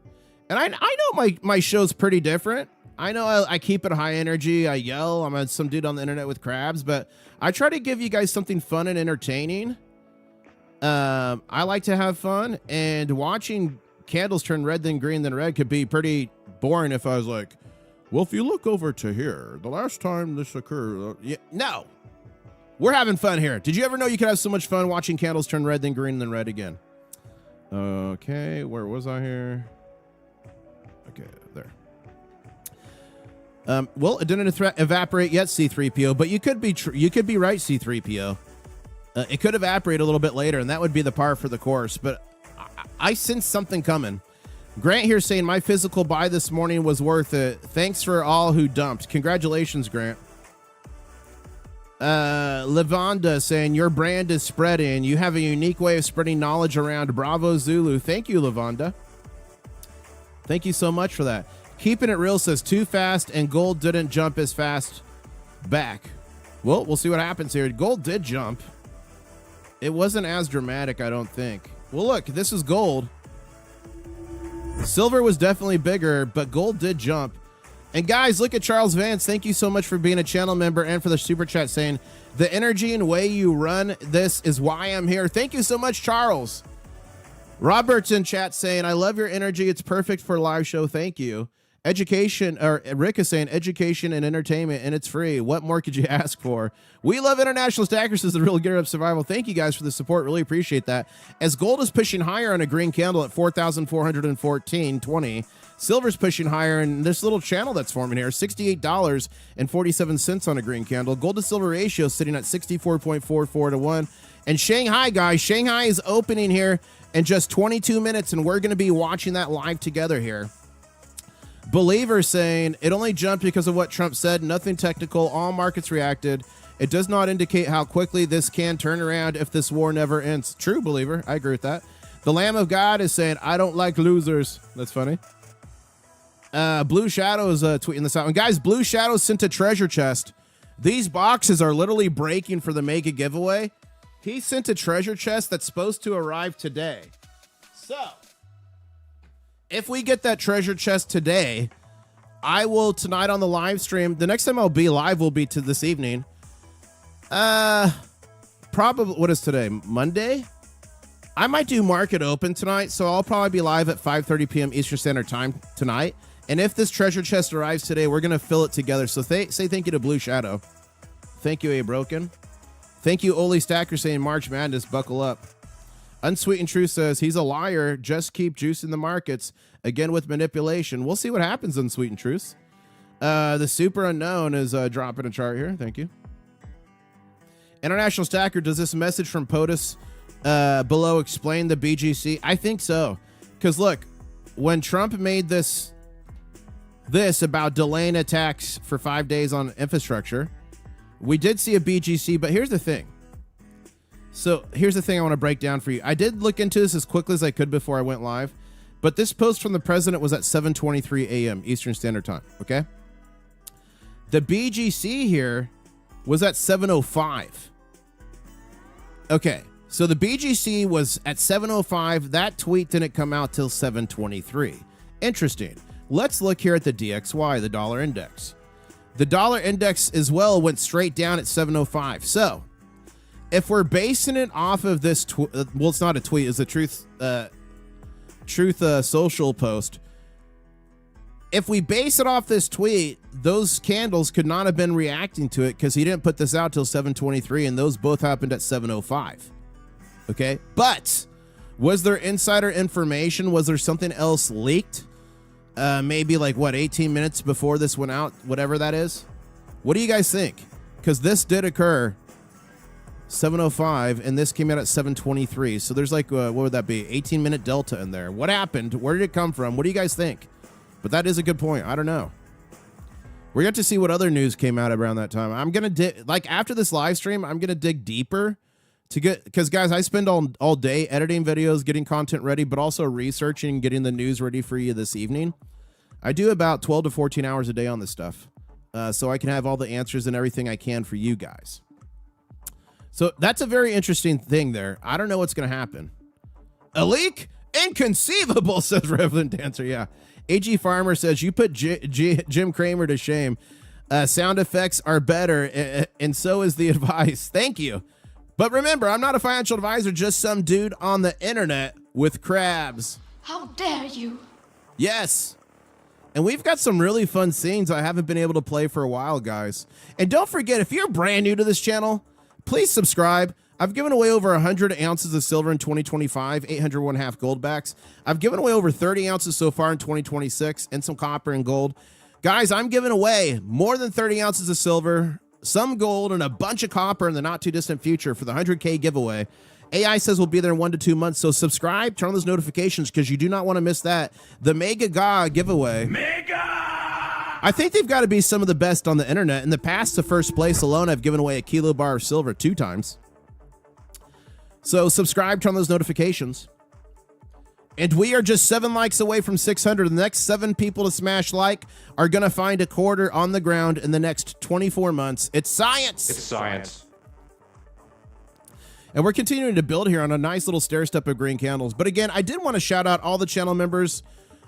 And I know my show's pretty different. I know I keep it high energy. I yell. I'm some dude on the internet with crabs, but I try to give you guys something fun and entertaining. I like to have fun, and watching candles turn red then green then red could be pretty boring if I was like, well, if you look over to here, the last time this occurred. Yeah, no, we're having fun here. Did you ever know you could have so much fun watching candles turn red then green then red again? Okay, where was I here? Okay, there. Well, it didn't evaporate yet, C3PO, but you could be right, C3PO. It could evaporate a little bit later, and that would be the par for the course. But I sense something coming. Grant here saying my physical buy this morning was worth it. Thanks for all who dumped. Congratulations, Grant. Lavonda saying your brand is spreading. You have a unique way of spreading knowledge around. Bravo Zulu. Thank you, Lavonda. Thank you so much for that. Keeping it real says too fast and gold didn't jump as fast back. Well, we'll see what happens here. Gold did jump. It wasn't as dramatic, I don't think. Well, look, this is gold. Silver was definitely bigger, but gold did jump. And guys, look at Charles Vance. Thank you so much for being a channel member and for the super chat saying the energy and way you run this is why I'm here. Thank you so much, Charles. Robert's in chat saying, I love your energy. It's perfect for a live show. Thank you. Education, or Rick is saying education and entertainment, and it's free. What more could you ask for? We love International Stackers as the real gear up survival. Thank you guys for the support. Really appreciate that. As gold is pushing higher on a green candle at 4,414.20, silver's pushing higher in this little channel that's forming here, $68.47 on a green candle. Gold to silver ratio sitting at 64.44 to 1. And Shanghai, guys, Shanghai is opening here in just 22 minutes, and we're going to be watching that live together here. Believer saying it only jumped because of what Trump said. Nothing technical. All markets reacted. It does not indicate how quickly this can turn around if this war never ends. True, Believer. I agree with that. The Lamb of God is saying, I don't like losers. That's funny. Blue Shadow is tweeting this out. And guys, Blue Shadow sent a treasure chest. These boxes are literally breaking for the mega giveaway. He sent a treasure chest that's supposed to arrive today. So if we get that treasure chest today, I will tonight on the live stream. The next time I'll be live will be to this evening. Probably, what is today? Monday? I might do market open tonight, so I'll probably be live at 5:30 p.m. Eastern Standard Time tonight. And if this treasure chest arrives today, we're going to fill it together. So say thank you to Blue Shadow. Thank you, A Broken. Thank you, Oli Stacker, saying March Madness, buckle up. Unsweetened Truth says he's a liar. Just keep juicing the markets again with manipulation. We'll see what happens, Unsweetened Truth. The super unknown is dropping a chart here. Thank you. International Stacker, does this message from POTUS below explain the BGC? I think so. Because look, when Trump made this about delaying attacks for 5 days on infrastructure, we did see a BGC, but here's the thing. So here's the thing I want to break down for you. I did look into this as quickly as I could before I went live, but this post from the president was at 7:23 a.m. Eastern Standard Time, okay? The BGC here was at 7:05. Okay, so the BGC was at 7:05. That tweet didn't come out till 7:23. Interesting. Let's look here at the DXY, the dollar index. The dollar index as well went straight down at 7:05. So if we're basing it off of this, well, it's not a tweet, it's a Truth Social post. If we base it off this tweet, those candles could not have been reacting to it because he didn't put this out till 7:23, and those both happened at 7:05. Okay, but was there insider information? Was there something else leaked? Maybe like 18 minutes before this went out, whatever that is. What do you guys think? Because this did occur 7:05, and this came out at 7:23. So there's like, what would that be? 18-minute delta in there. What happened? Where did it come from? What do you guys think? But that is a good point. I don't know. We got to see what other news came out around that time. I'm going to like after this live stream, I'm going to dig deeper to get, because guys, I spend all day editing videos, getting content ready, but also researching and getting the news ready for you this evening. I do about 12 to 14 hours a day on this stuff. So I can have all the answers and everything I can for you guys. So that's a very interesting thing there. I don't know what's going to happen. A leak? Inconceivable, says Reverend Dancer. Yeah. AG Farmer says, you put Jim Cramer to shame. Sound effects are better, and so is the advice. Thank you. But remember, I'm not a financial advisor, just some dude on the internet with crabs. How dare you? Yes. And we've got some really fun scenes I haven't been able to play for a while, guys. And don't forget, if you're brand new to this channel, please subscribe. I've given away over 100 ounces of silver in 2025, 801.5 gold backs. I've given away over 30 ounces so far in 2026 and some copper and gold. Guys, I'm giving away more than 30 ounces of silver, some gold, and a bunch of copper in the not too distant future for the 100K giveaway. AI says we'll be there in 1 to 2 months, so subscribe, turn on those notifications because you do not want to miss that. The Mega Ga giveaway. Mega! I think they've got to be some of the best on the internet. In the past, to first place alone, I've given away a kilo bar of silver 2 times. So subscribe, turn on those notifications. And we are just 7 likes away from 600. The next 7 people to smash like are going to find a quarter on the ground in the next 24 months. It's science. It's science. And we're continuing to build here on a nice little stair step of green candles. But again, I did want to shout out all the channel members.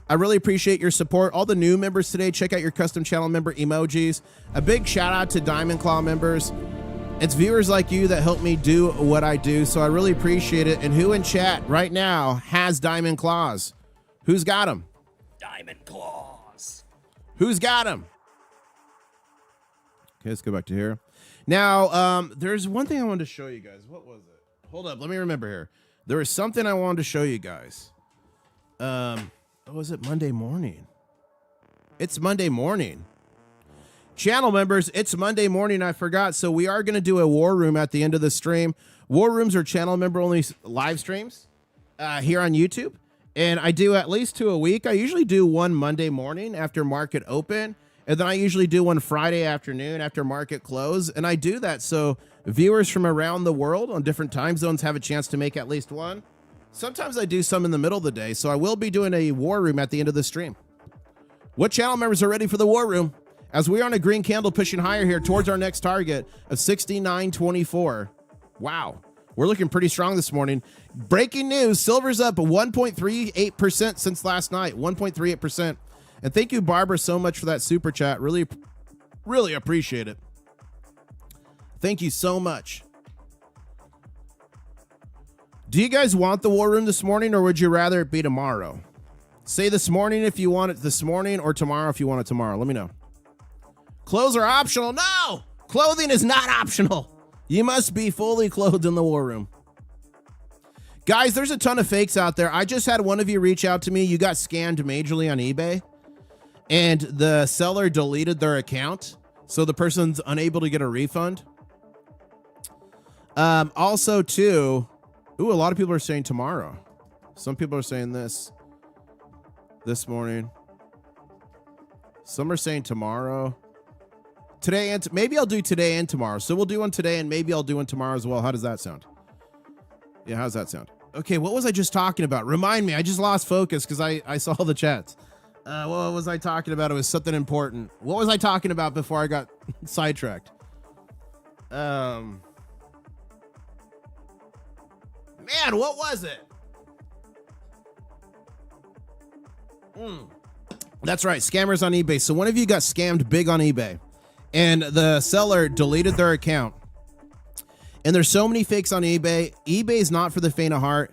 I really appreciate your support. All the new members today, check out your custom channel member emojis. A big shout out to Diamond Claw members. It's viewers like you that help me do what I do, so I really appreciate it. And who in chat right now has Diamond Claws? Who's got them? Diamond Claws. Who's got them? Okay, let's go back to here. Now, there's one thing I wanted to show you guys. What was it? Hold up, let me remember here. There was something I wanted to show you guys. What was it? Monday morning. It's Monday morning. Channel members, it's Monday morning. I forgot. So we are going to do a war room at the end of the stream. War rooms are channel member only live streams here on YouTube. And I do at least 2 a week. I usually do one Monday morning after market open. And then I usually do one Friday afternoon after market close. And I do that so viewers from around the world on different time zones have a chance to make at least one. Sometimes I do some in the middle of the day. So I will be doing a war room at the end of the stream. What channel members are ready for the war room? As we are on a green candle pushing higher here towards our next target of 69.24. Wow. We're looking pretty strong this morning. Breaking news, silver's up 1.38% since last night. 1.38%. And thank you, Barbara, so much for that super chat. Really, really appreciate it. Thank you so much. Do you guys want the war room this morning, or would you rather it be tomorrow? Say this morning if you want it this morning, or tomorrow if you want it tomorrow. Let me know. Clothes are optional. No! Clothing is not optional. You must be fully clothed in the war room. Guys, there's a ton of fakes out there. I just had one of you reach out to me. You got scammed majorly on eBay, and the seller deleted their account, so the person's unable to get a refund. Also, too, a lot of people are saying tomorrow. Some people are saying this morning. Some are saying tomorrow. Today and maybe I'll do today and tomorrow. So we'll do one today and maybe I'll do one tomorrow as well. How does that sound? Yeah, how's that sound? Okay, what was I just talking about? Remind me. I just lost focus because I saw the chats. What was I talking about? It was something important. What was I talking about before I got sidetracked? Man, what was it? That's right, scammers on eBay. So one of you got scammed big on eBay, and the seller deleted their account. And there's so many fakes on eBay. eBay is not for the faint of heart.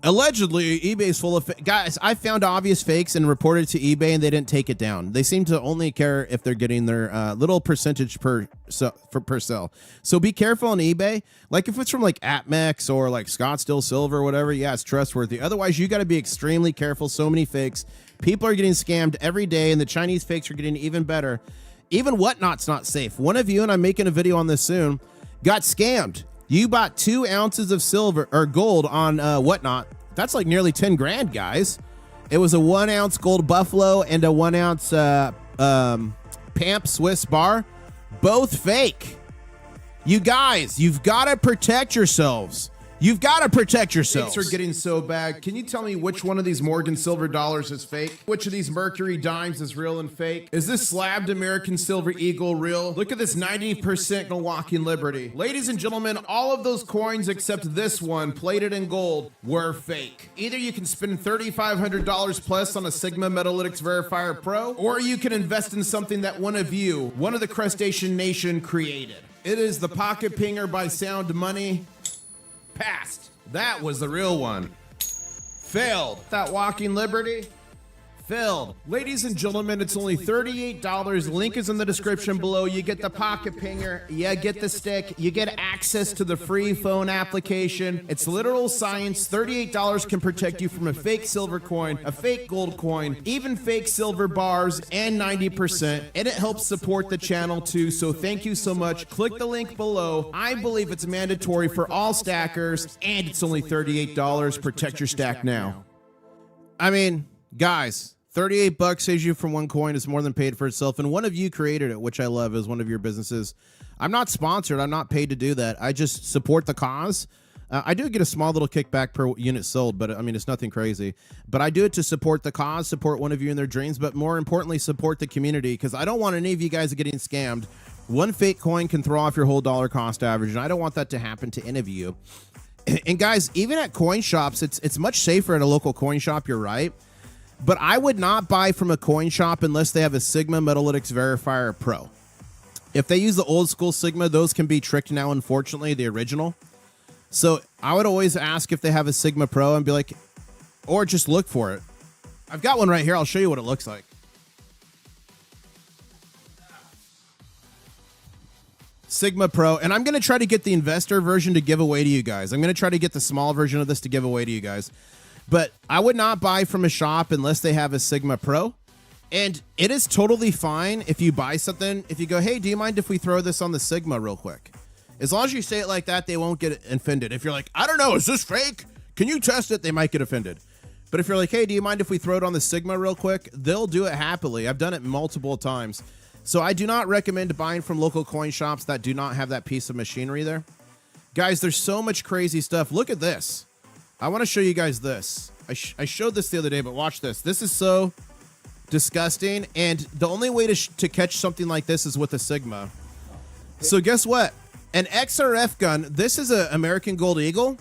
Allegedly, eBay is full of guys. I found obvious fakes and reported to eBay, and they didn't take it down. They seem to only care if they're getting their little percentage per sell. So be careful on eBay. Like if it's from like AppMex or like Scottsdale Silver or whatever, yeah, it's trustworthy. Otherwise, you got to be extremely careful. So many fakes. People are getting scammed every day, and the Chinese fakes are getting even better. Even Whatnot's not safe. One of you, and I'm making a video on this soon, got scammed. You bought 2 ounces of silver or gold on Whatnot. That's like nearly 10 grand, guys. It was a 1 ounce gold buffalo and a 1 ounce Pamp Swiss bar. Both fake. You guys, you've got to protect yourselves. You've got to protect yourselves. Fakes are getting so bad. Can you tell me which one of these Morgan silver dollars is fake? Which of these Mercury dimes is real and fake? Is this slabbed American silver eagle real? Look at this 90% Milwaukee Liberty. Ladies and gentlemen, all of those coins except this one, plated in gold, were fake. Either you can spend $3,500 plus on a Sigma Metalytics Verifier Pro, or you can invest in something that one of the crustacean nation created. It is the Pocket Pinger by Sound Money. Passed. That was the real one. Failed. That Walking Liberty. Failed. Ladies and gentlemen, it's only $38. Link is in the description below. You get the Pocket Pinger. You get the stick. You get access to the free phone application. It's literal science. $38 can protect you from a fake silver coin, a fake gold coin, even fake silver bars, and 90%. And it helps support the channel too. So thank you so much. Click the link below. I believe it's mandatory for all stackers, and it's only $38. Protect your stack now. I mean, guys, 38 bucks saves you from one coin is more than paid for itself. And one of you created it, which I love, is one of your businesses. I'm not sponsored. I'm not paid to do that. I just support the cause. I do get a small little kickback per unit sold, but I mean, it's nothing crazy. But I do it to support the cause, support one of you in their dreams, but more importantly, support the community, because I don't want any of you guys getting scammed. One fake coin can throw off your whole dollar cost average, and I don't want that to happen to any of you. And guys, even at coin shops, it's much safer at a local coin shop, you're right. But I would not buy from a coin shop unless they have a Sigma Metalytics Verifier Pro. If they use the old school Sigma, those can be tricked now, unfortunately, the original. So I would always ask if they have a Sigma Pro and be like, or just look for it. I've got one right here. I'll show you what it looks like. Sigma Pro. And I'm going to try to get the investor version to give away to you guys. I'm going to try to get the small version of this to give away to you guys. But I would not buy from a shop unless they have a Sigma Pro. And it is totally fine if you buy something. If you go, hey, do you mind if we throw this on the Sigma real quick? As long as you say it like that, they won't get offended. If you're like, I don't know, is this fake? Can you test it? They might get offended. But if you're like, hey, do you mind if we throw it on the Sigma real quick? They'll do it happily. I've done it multiple times. So I do not recommend buying from local coin shops that do not have that piece of machinery there. Guys, there's so much crazy stuff. Look at this. I want to show you guys this. I showed this the other day, but watch this. This is so disgusting, and the only way to catch something like this is with a Sigma. So guess what? An XRF gun, this is an American Gold Eagle.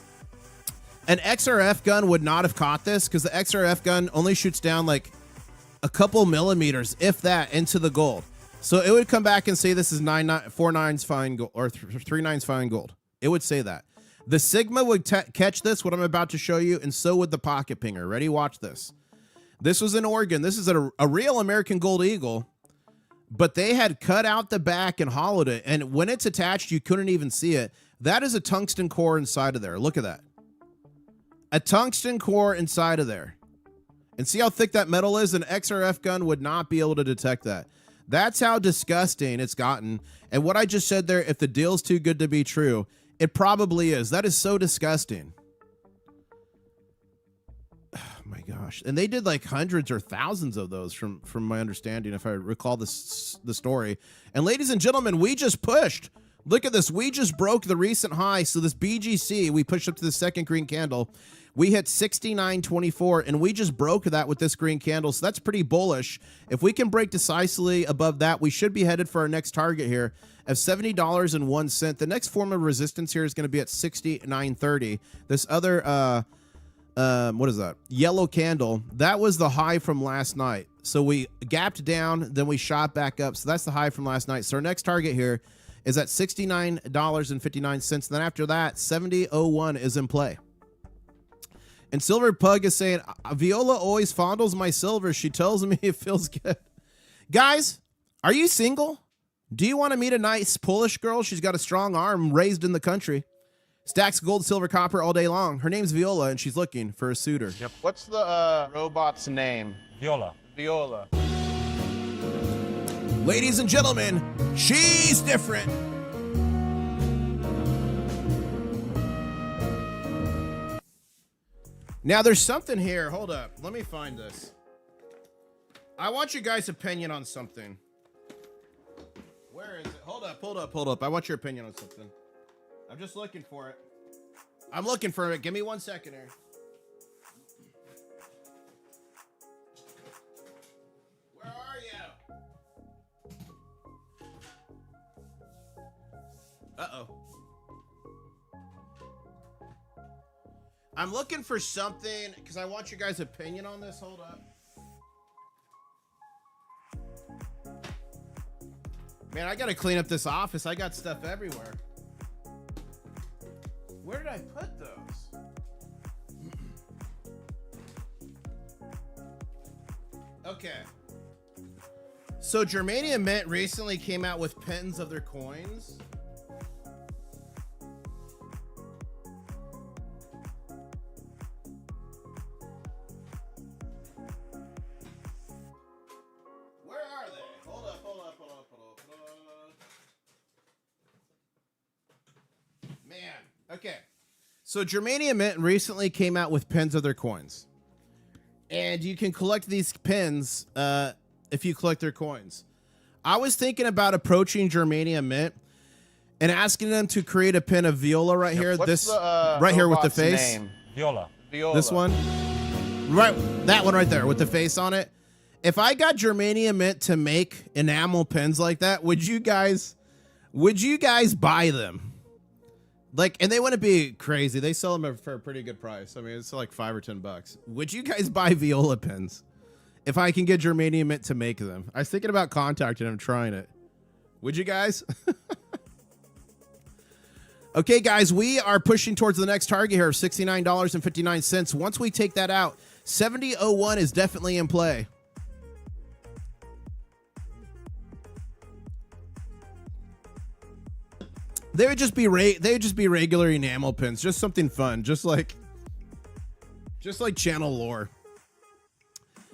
An XRF gun would not have caught this because the XRF gun only shoots down like a couple millimeters, if that, into the gold. So it would come back and say this is 4 nines fine gold or 3 nines fine gold. It would say that. The Sigma would catch this, what I'm about to show you, and so would the Pocket Pinger. Ready? Watch this. This was in Oregon. This is a real American Gold Eagle, but they had cut out the back and hollowed it, and when it's attached, you couldn't even see it. That is a tungsten core inside of there. Look at that. A tungsten core inside of there. And see how thick that metal is? An XRF gun would not be able to detect that. That's how disgusting it's gotten. And what I just said there, if the deal's too good to be true, it probably is. That is so disgusting. Oh my gosh. And they did like hundreds or thousands of those from my understanding, if I recall the story. And ladies and gentlemen, we just pushed. Look at this. We just broke the recent high. So this BGC, we pushed up to the second green candle. We hit 69.24, and we just broke that with this green candle. So that's pretty bullish. If we can break decisively above that, we should be headed for our next target here of $70.01. The next form of resistance here is going to be at 69.30. This other, what is that? Yellow candle. That was the high from last night. So we gapped down, then we shot back up. So that's the high from last night. So our next target here is at $69.59. Then after that, 70.01 is in play. And Silver Pug is saying, Viola always fondles my silver. She tells me it feels good. Guys, are you single? Do you want to meet a nice Polish girl? She's got a strong arm, raised in the country. Stacks gold, silver, copper all day long. Her name's Viola, and she's looking for a suitor. Yep. What's the robot's name? Viola. Viola. Ladies and gentlemen, she's different. Now, there's something here. Hold up. Let me find this. I want you guys' opinion on something. Where is it? Hold up. I want your opinion on something. I'm just looking for it. I'm looking for it. Give me 1 second here. Where are you? Uh-oh. I'm looking for something because I want you guys' opinion on this. Hold up. Man, I gotta clean up this office. I got stuff everywhere. Where did I put those? Okay. So Germania Mint recently came out with pins of their coins. Where are they? Hold up. Man. Okay. So Germania Mint recently came out with pins of their coins. And you can collect these pins if you collect their coins. I was thinking about approaching Germania Mint and asking them to create a pin of Viola right here. What's This the, right here with the robot's face. name? Viola. Viola. This one. Right, that one right there with the face on it. If I got Germania Mint to make enamel pins like that, would you guys buy them? Like, and they wouldn't be crazy. They sell them for a pretty good price. I mean, it's like $5 or $10. Would you guys buy Viola pins if I can get Germania Mint to make them? I was thinking about contacting them, trying it. Would you guys? Okay, guys, we are pushing towards the next target here of $69.59. Once we take that out, 70.01 is definitely in play. They would just be regular enamel pins, just something fun, just like channel lore.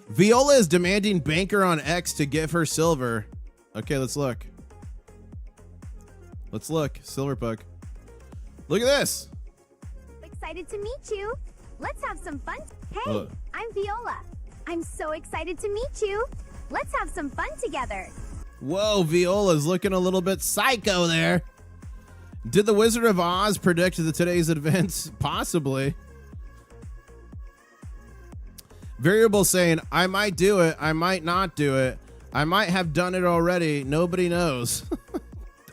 Viola is demanding banker on X to give her silver. Okay, let's look. Silverpuck. Look at this. Excited to meet you. Let's have some fun. Hey, Look. I'm Viola. I'm so excited to meet you. Let's have some fun together. Whoa, Viola's looking a little bit psycho there. Did the Wizard of Oz predict today's events? Possibly. Variable saying, I might do it. I might not do it. I might have done it already. Nobody knows.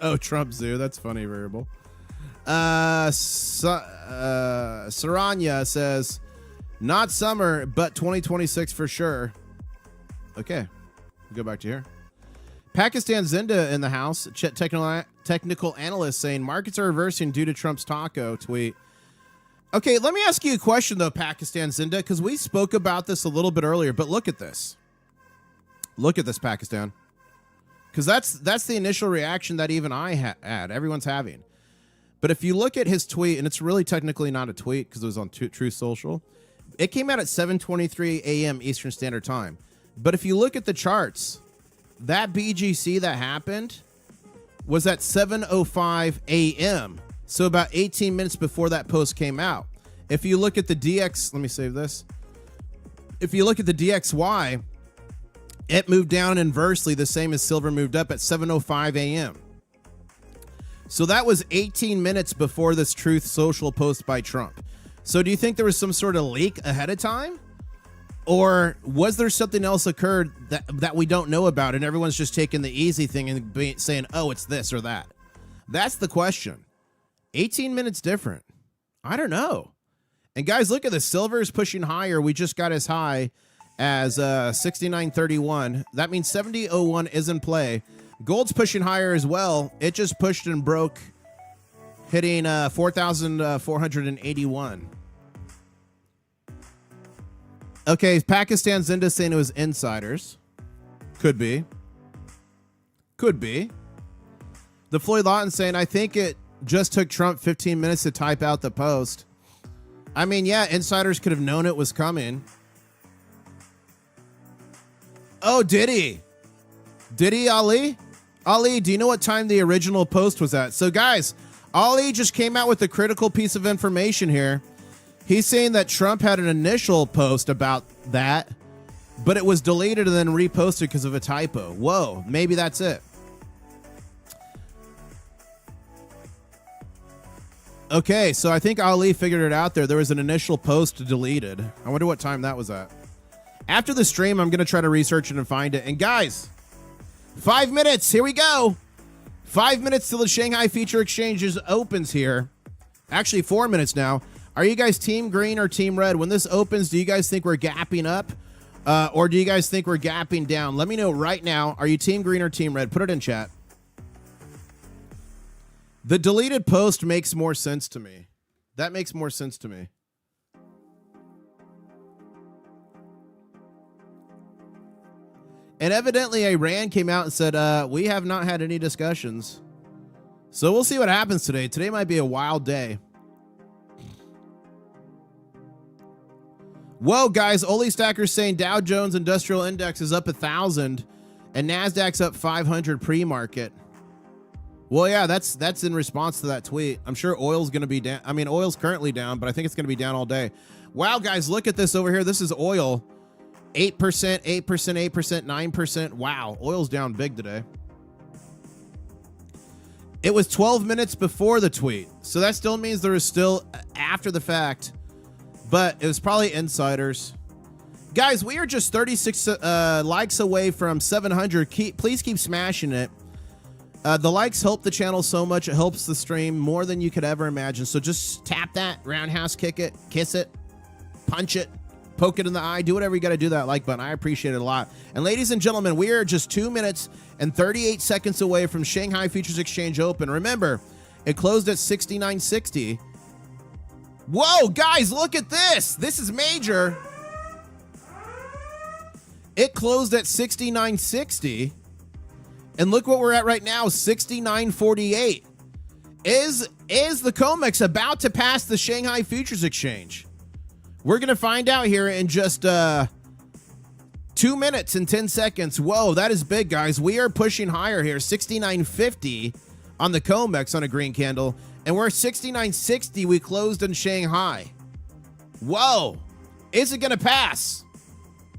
Oh, Trump Zoo. That's funny, Variable. Saranya says, not summer, but 2026 for sure. Okay. We'll go back to here. Pakistan Zinda in the house. Technical analyst saying markets are reversing due to Trump's taco tweet. Okay, let me ask you a question though, Pakistan Zinda, because we spoke about this a little bit earlier. But look at this. Look at this, Pakistan. Because that's the initial reaction that even I had. Everyone's having. But if you look at his tweet, and it's really technically not a tweet because it was on Truth Social. It came out at 7:23 a.m. Eastern Standard Time. But if you look at the charts, that BGC that happened was at 7:05 a.m. So about 18 minutes before that post came out. If you look at the DX, let me save this. If you look at the DXY, it moved down inversely, the same as silver moved up at 7:05 a.m. So that was 18 minutes before this Truth Social post by Trump. So do you think there was some sort of leak ahead of time? Or was there something else occurred that we don't know about and everyone's just taking the easy thing and saying, oh, it's this or that? That's the question. 18 minutes different. I don't know. And guys, look at this. Silver is pushing higher. We just got as high as 69.31. That means 70.01 is in play. Gold's pushing higher as well. It just pushed and broke, hitting 4,481. Okay, Pakistan Zinda saying it was insiders. Could be. Could be. The Floyd Lawton saying, I think it just took Trump 15 minutes to type out the post. I mean, yeah, insiders could have known it was coming. Oh, did he? Did he, Ali? Ali, do you know what time the original post was at? So, guys, Ali just came out with a critical piece of information here. He's saying that Trump had an initial post about that, but it was deleted and then reposted because of a typo. Whoa, maybe that's it. Okay, so I think Ali figured it out there. There was an initial post deleted. I wonder what time that was at. After the stream, I'm going to try to research it and find it. And guys, 5 minutes. Here we go. 5 minutes till the Shanghai Future Exchange opens here. Actually, 4 minutes now. Are you guys team green or team red? When this opens, do you guys think we're gapping up? Or do you guys think we're gapping down? Let me know right now. Are you team green or team red? Put it in chat. The deleted post makes more sense to me. That makes more sense to me. And evidently, Iran came out and said, we have not had any discussions. So we'll see what happens today. Today might be a wild day. Whoa, guys. Intl-Stacker's saying Dow Jones Industrial Index is up 1,000 and NASDAQ's up 500 pre-market. Well, yeah, that's in response to that tweet. I'm sure oil's going to be down. I mean, oil's currently down, but I think it's going to be down all day. Wow, guys, look at this over here. This is oil. 8%, 8%, 8%, 9%. Wow, oil's down big today. It was 12 minutes before the tweet. So that still means there is still after the fact. But it was probably insiders. Guys, we are just 36 likes away from 700. Please keep smashing it. The likes help the channel so much. It helps the stream more than you could ever imagine. So just tap that, roundhouse kick it, kiss it, punch it, poke it in the eye. Do whatever you got to do that like button. I appreciate it a lot. And ladies and gentlemen, we are just 2 minutes and 38 seconds away from Shanghai Futures Exchange Open. Remember, it closed at 69.60. Whoa, guys, look at this. This is major. It closed at 69.60. And look what we're at right now, 69.48. Is the Comex about to pass the Shanghai Futures Exchange? We're going to find out here in just 2 minutes and 10 seconds. Whoa, that is big, guys. We are pushing higher here, 69.50 on the Comex on a green candle. And we're 69.60. We closed in Shanghai. Whoa, is it going to pass?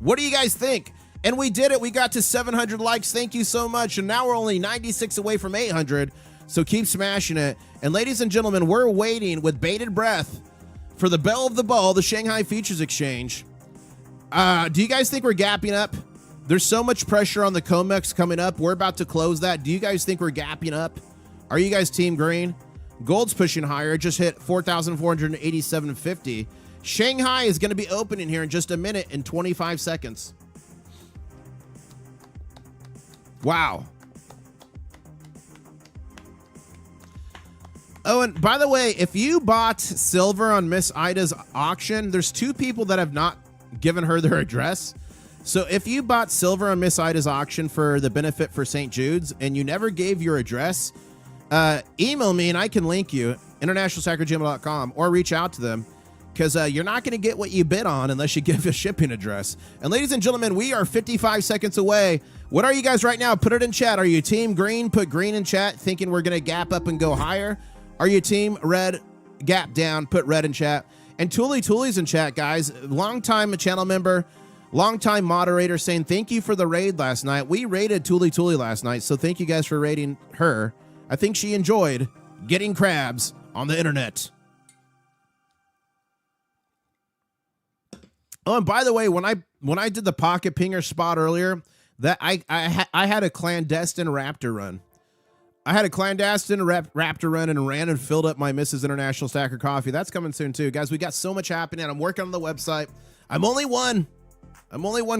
What do you guys think? And we did it. We got to 700 likes. Thank you so much. And now we're only 96 away from 800. So keep smashing it. And ladies and gentlemen, we're waiting with bated breath for the bell of the ball, the Shanghai Futures Exchange. Do you guys think we're gapping up? There's so much pressure on the Comex coming up. We're about to close that. Do you guys think we're gapping up? Are you guys team green? Gold's pushing higher. It just hit 4,487.50. Shanghai is going to be opening here in just a minute and 25 seconds. Wow. Oh, and by the way, if you bought silver on Miss Ida's auction, there's 2 people that have not given her their address. So if you bought silver on Miss Ida's auction for the benefit for St. Jude's and you never gave your address, email me and I can link you, internationalstackergmail.com, or reach out to them. Because you're not going to get what you bid on unless you give a shipping address. And ladies and gentlemen, we are 55 seconds away. What are you guys right now? Put it in chat. Are you team green? Put green in chat, thinking we're going to gap up and go higher. Are you team red? Gap down. Put red in chat. And Tooley's in chat, guys. Long-time channel member, long-time moderator saying thank you for the raid last night. We raided Tooley last night, so thank you guys for raiding her. I think she enjoyed getting crabs on the internet. Oh, and by the way, when I did the pocket pinger spot earlier, that I had a clandestine raptor run. I had a clandestine raptor run and ran and filled up my Mrs. International Stacker coffee. That's coming soon too, guys. We got so much happening. I'm working on the website. I'm only one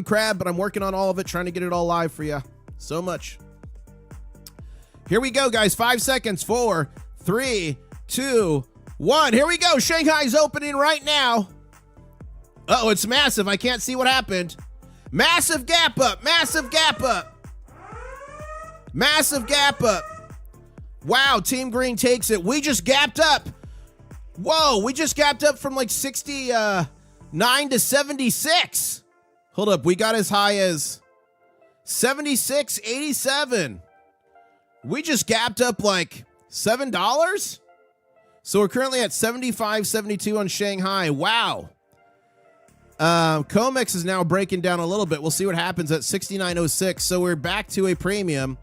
crab, but I'm working on all of it, trying to get it all live for you. So much. Here we go, guys. 5 seconds. 4, 3, 2, 1. Here we go. Shanghai's opening right now. Oh, it's massive. I can't see what happened. Massive gap up. Massive gap up. Massive gap up. Wow, Team Green takes it. We just gapped up. Whoa, we just gapped up from like 69 to 76. Hold up, we got as high as 76.87. We just gapped up like $7. So we're currently at 75.72 on Shanghai. Wow. Comex is now breaking down a little bit. We'll see what happens at 69.06. So we're back to a premium.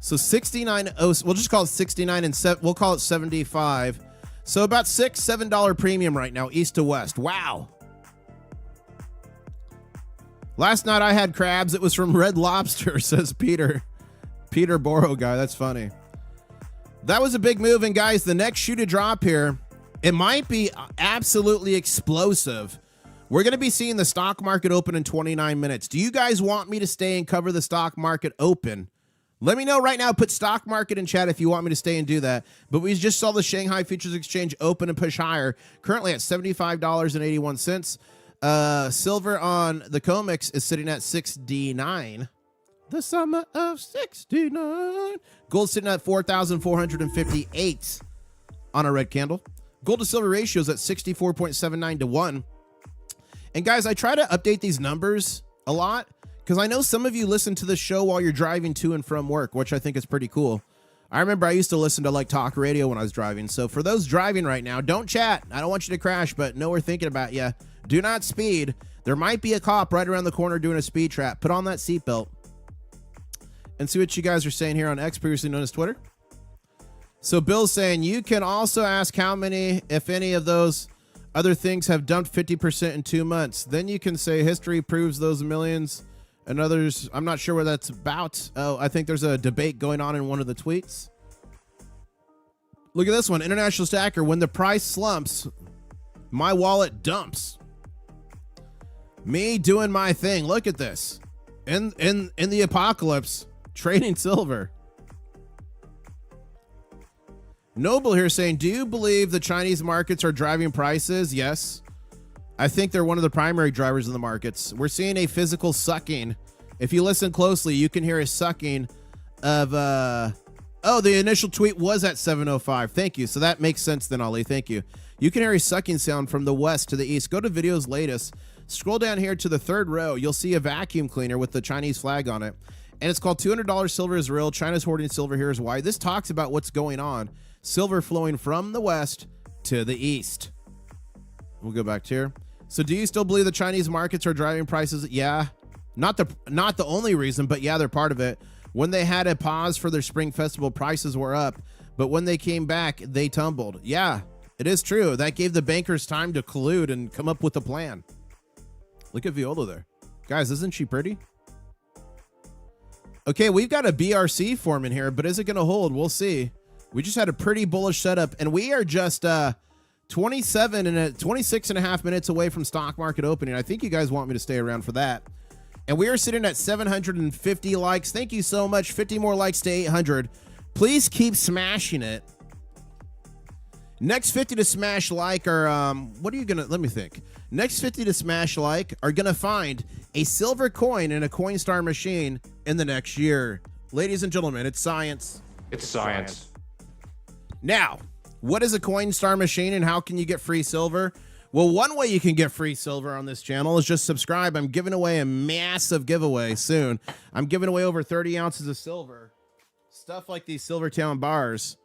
So 69.06, we'll just call it 69 and we'll call it 75. So about $6-7 premium right now, east to west. Wow. Last night I had crabs. It was from Red Lobster, says Peter. Peter Boro guy. That's funny. That was a big move. And guys, the next shoe to drop here, it might be absolutely explosive. We're going to be seeing the stock market open in 29 minutes. Do you guys want me to stay and cover the stock market open? Let me know right now. Put stock market in chat if you want me to stay and do that. But we just saw the Shanghai Futures Exchange open and push higher, currently at $75.81. Silver on the Comex is sitting at 69. The summer of 69. Gold sitting at 4,458 on a red candle. Gold to silver ratio is at 64.79 to 1. And guys, I try to update these numbers a lot because I know some of you listen to the show while you're driving to and from work, which I think is pretty cool. I remember I used to listen to like talk radio when I was driving. So for those driving right now, don't chat. I don't want you to crash, but know we're thinking about you. Do not speed. There might be a cop right around the corner doing a speed trap. Put on that seatbelt. And see what you guys are saying here on X, previously known as Twitter. So Bill's saying you can also ask how many, if any of those other things have dumped 50% in 2 months. Then you can say history proves those millions and others. I'm not sure what that's about. Oh, I think there's a debate going on in one of the tweets. Look at this one. International Stacker. When the price slumps, my wallet dumps. Me doing my thing. Look at this. In the apocalypse, trading silver. Noble here saying, do you believe the Chinese markets are driving prices? Yes. I think they're one of the primary drivers in the markets. We're seeing a physical sucking. If you listen closely, you can hear a sucking of, oh, the initial tweet was at 7:05. Thank you. So that makes sense then, Ali. Thank you. You can hear a sucking sound from the west to the east. Go to videos latest. Scroll down here to the third row. You'll see a vacuum cleaner with the Chinese flag on it. And it's called $200 silver is real. China's hoarding silver. Here's why. This talks about what's going on. Silver flowing from the west to the east. We'll go back to here. So do you still believe the Chinese markets are driving prices? Yeah. Not the only reason, but yeah, they're part of it. When they had a pause for their spring festival, prices were up. But when they came back, they tumbled. Yeah, it is true. That gave the bankers time to collude and come up with a plan. Look at Viola there. Guys, isn't she pretty? Okay, we've got a BRC form in here, but is it going to hold? We'll see. We just had a pretty bullish setup, and we are just 26 and a half minutes away from stock market opening. I think you guys want me to stay around for that. And we are sitting at 750 likes. Thank you so much. 50 more likes to 800. Please keep smashing it. Next 50 to smash like are, what are you going to, let me think. Next 50 to smash like are going to find a silver coin in a Coinstar machine in the next year. Ladies and gentlemen, it's science. It's science. Now, what is a Coinstar machine and how can you get free silver? Well, one way you can get free silver on this channel is just subscribe. I'm giving away a massive giveaway soon. I'm giving away over 30 ounces of silver. Stuff like these Silvertown bars.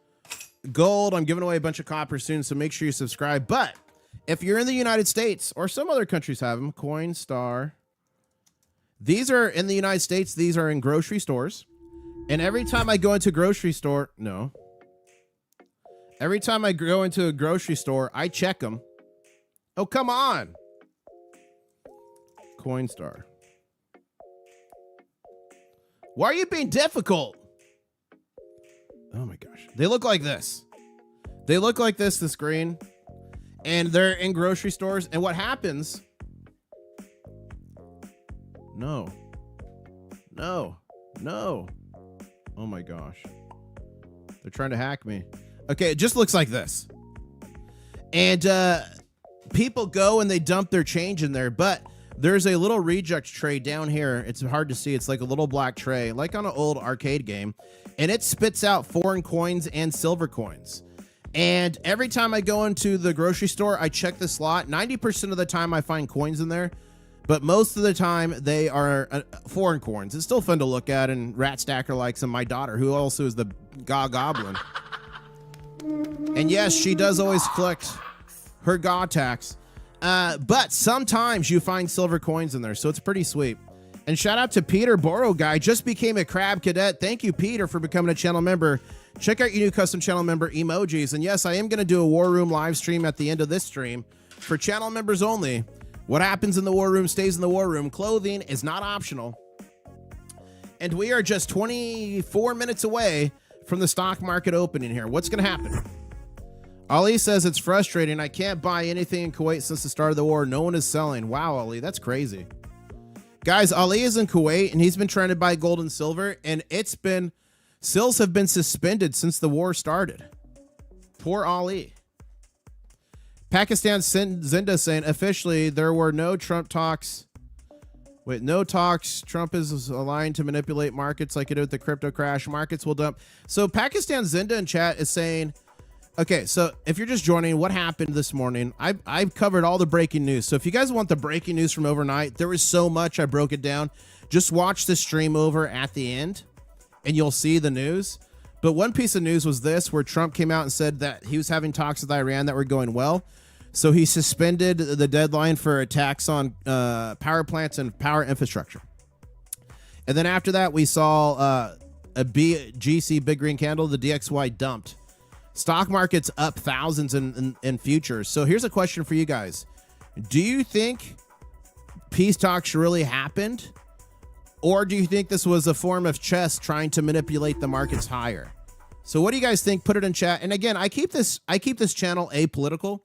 Gold, I'm giving away a bunch of copper soon, so make sure you subscribe. But if you're in the United States, or some other countries have them, Coinstar. These are in the United States. These are in grocery stores. And every time I go into a grocery store, no. Every time I go into a grocery store, I check them. Oh, come on. Coinstar. Why are you being difficult? Oh my gosh. They look like this. They look like this green. And they're in grocery stores. And what happens? No. No. No. Oh my gosh. They're trying to hack me. Okay, it just looks like this. And people go and they dump their change in there, but there's a little reject tray down here. It's hard to see. It's like a little black tray, like on an old arcade game. And it spits out foreign coins and silver coins. And every time I go into the grocery store, I check the slot. 90% of the time I find coins in there, but most of the time they are foreign coins. It's still fun to look at, and Rat Stacker likes them. My daughter, who also is the goblin. And yes, she does always collect her God tax. But sometimes you find silver coins in there, so it's pretty sweet. And shout out to Peter Boro Guy, just became a crab cadet. Thank you, Peter, for becoming a channel member. Check out your new custom channel member emojis. And yes, I am going to do a War Room live stream at the end of this stream for channel members only. What happens in the War Room stays in the War Room. Clothing is not optional. And we are just 24 minutes away from the stock market opening here. What's going to happen? Ali says it's frustrating. I can't buy anything in Kuwait since the start of the war. No one is selling. Wow, Ali, that's crazy. Guys, Ali is in Kuwait, and he's been trying to buy gold and silver, and sales have been suspended since the war started. Poor Ali. Pakistan Zinda saying, officially, there were no Trump talks. Wait, no talks. Trump is aligned to manipulate markets like it did with the crypto crash. Markets will dump. So Pakistan Zinda in chat is saying, okay, so if you're just joining, what happened this morning? I've covered all the breaking news. So if you guys want the breaking news from overnight, there was so much, I broke it down. Just watch the stream over at the end, and you'll see the news. But one piece of news was this, where Trump came out and said that he was having talks with Iran that were going well. So he suspended the deadline for attacks on power plants and power infrastructure. And then after that, we saw a BGC Big Green Candle, the DXY dumped. Stock market's up thousands in futures. So here's a question for you guys. Do you think peace talks really happened? Or do you think this was a form of chess trying to manipulate the markets higher? So what do you guys think? Put it in chat. And again, I keep this channel apolitical.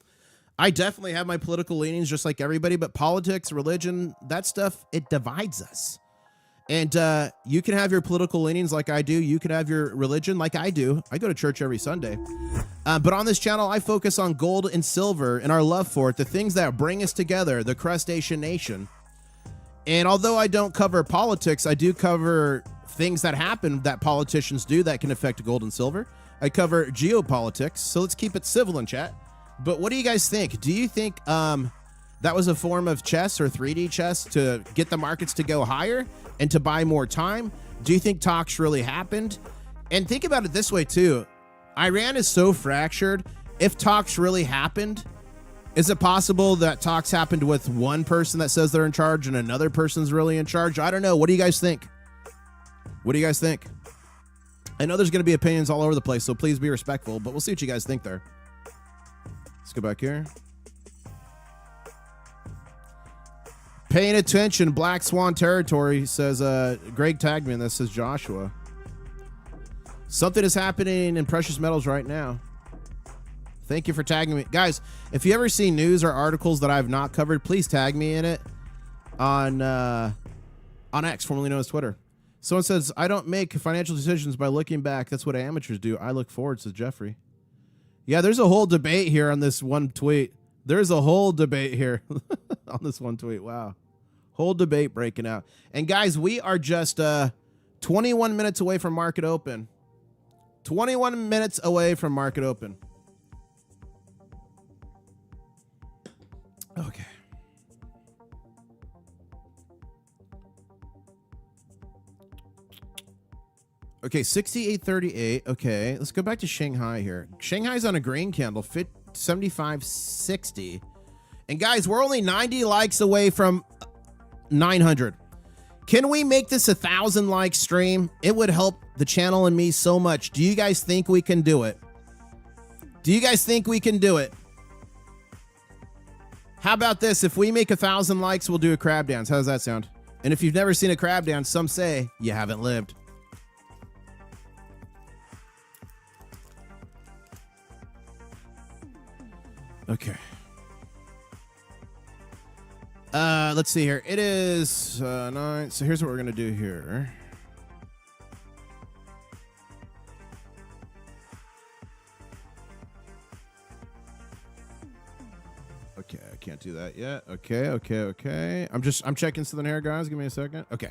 I definitely have my political leanings just like everybody, but politics, religion, that stuff, it divides us. And you can have your political leanings like I do. You can have your religion like I do. I go to church every Sunday. But on this channel, I focus on gold and silver and our love for it, the things that bring us together, the crustacean nation. And although I don't cover politics, I do cover things that happen that politicians do that can affect gold and silver. I cover geopolitics, so let's keep it civil in chat. But what do you guys think? Do you think that was a form of chess or 3D chess to get the markets to go higher and to buy more time? Do you think talks really happened? And think about it this way too. Iran is so fractured. If talks really happened, is it possible that talks happened with one person that says they're in charge and another person's really in charge? I don't know. What do you guys think? What do you guys think? I know there's going to be opinions all over the place, so please be respectful, but we'll see what you guys think there. Let's go back here. Paying attention, Black Swan territory, says Greg tagged me in this, says Joshua. Something is happening in precious metals right now. Thank you for tagging me. Guys, if you ever see news or articles that I've not covered, please tag me in it on X, formerly known as Twitter. Someone says, I don't make financial decisions by looking back. That's what amateurs do. I look forward, says Jeffrey. Yeah, there's a whole debate here on this one tweet. There's a whole debate here on this one tweet. Wow. Whole debate breaking out. And guys, we are just 21 minutes away from market open. 21 minutes away from market open. Okay. Okay, 68.38. Okay, let's go back to Shanghai here. Shanghai's on a green candle, 75.60. And guys, we're only 90 likes away from 900. Can we make this 1,000 like stream? It would help the channel and me so much. Do you guys think we can do it? Do you guys think we can do it? How about this? If we make 1,000 likes, we'll do a crab dance. How does that sound? And if you've never seen a crab dance, some say you haven't lived. Okay. Let's see here. It is 9. So here's what we're going to do here. Okay, I can't do that yet. Okay. I'm checking something here, guys. Give me a second. Okay.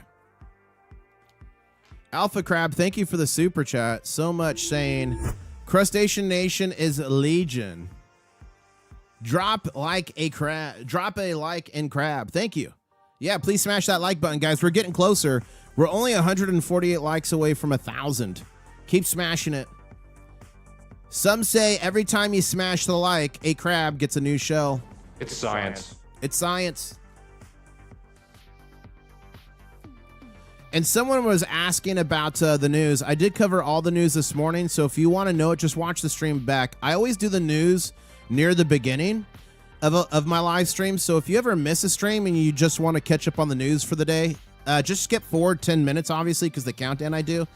Alpha Crab, thank you for the super chat. So much saying Crustacean Nation is legion. Drop a like and crab. Thank you. Yeah, please smash that like button, guys. We're getting closer. We're only 148 likes away from 1,000. Keep smashing it. Some say every time you smash the like, a crab gets a new shell. It's science. It's science. And someone was asking about the news. I did cover all the news this morning, so if you want to know it, just watch the stream back. I always do the news near the beginning of my live stream, so if you ever miss a stream and you just want to catch up on the news for the day, just skip forward 10 minutes, obviously, because the countdown I do.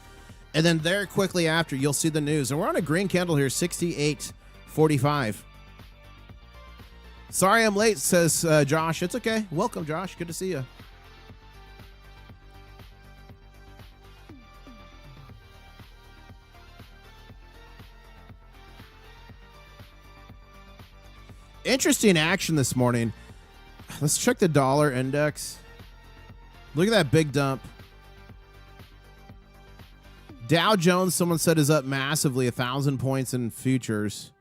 And then there quickly after, you'll see the news. And we're on a green candle here, 68.45. Sorry I'm late, says Josh. It's okay. Welcome, Josh. Good to see you. Interesting action this morning. Let's check the dollar index. Look at that big dump. Dow Jones, someone said, is up massively, 1,000 points in futures.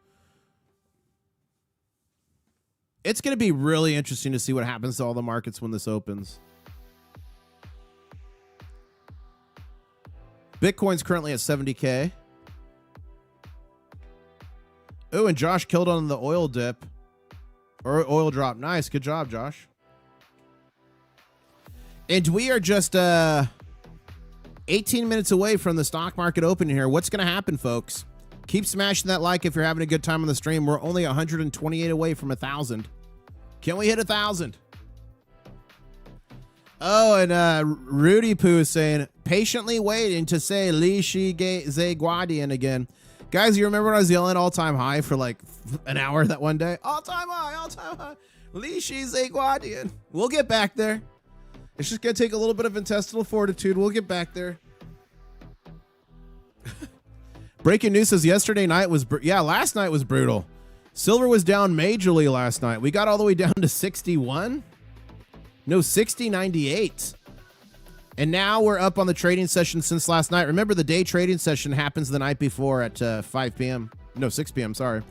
It's going to be really interesting to see what happens to all the markets when this opens. Bitcoin's currently at 70K. Oh, and Josh killed on the oil dip. Or oil drop. Nice. Good job, Josh. And we are just 18 minutes away from the stock market opening here. What's going to happen, folks? Keep smashing that like if you're having a good time on the stream. We're only 128 away from 1,000. Can we hit 1,000? Oh, and Rudy Poo is saying, patiently waiting to say Li Shi Zhe Guardian again. Guys, you remember when I was yelling all-time high for like an hour that one day? All-time high, all-time high. Li Shi Zhe Guardian. We'll get back there. It's just going to take a little bit of intestinal fortitude. We'll get back there. Breaking news says yesterday night was... last night was brutal. Silver was down majorly last night. We got all the way down to 61? No, 60.98. And now we're up on the trading session since last night. Remember, the day trading session happens the night before at 5 p.m. No, 6 p.m., sorry.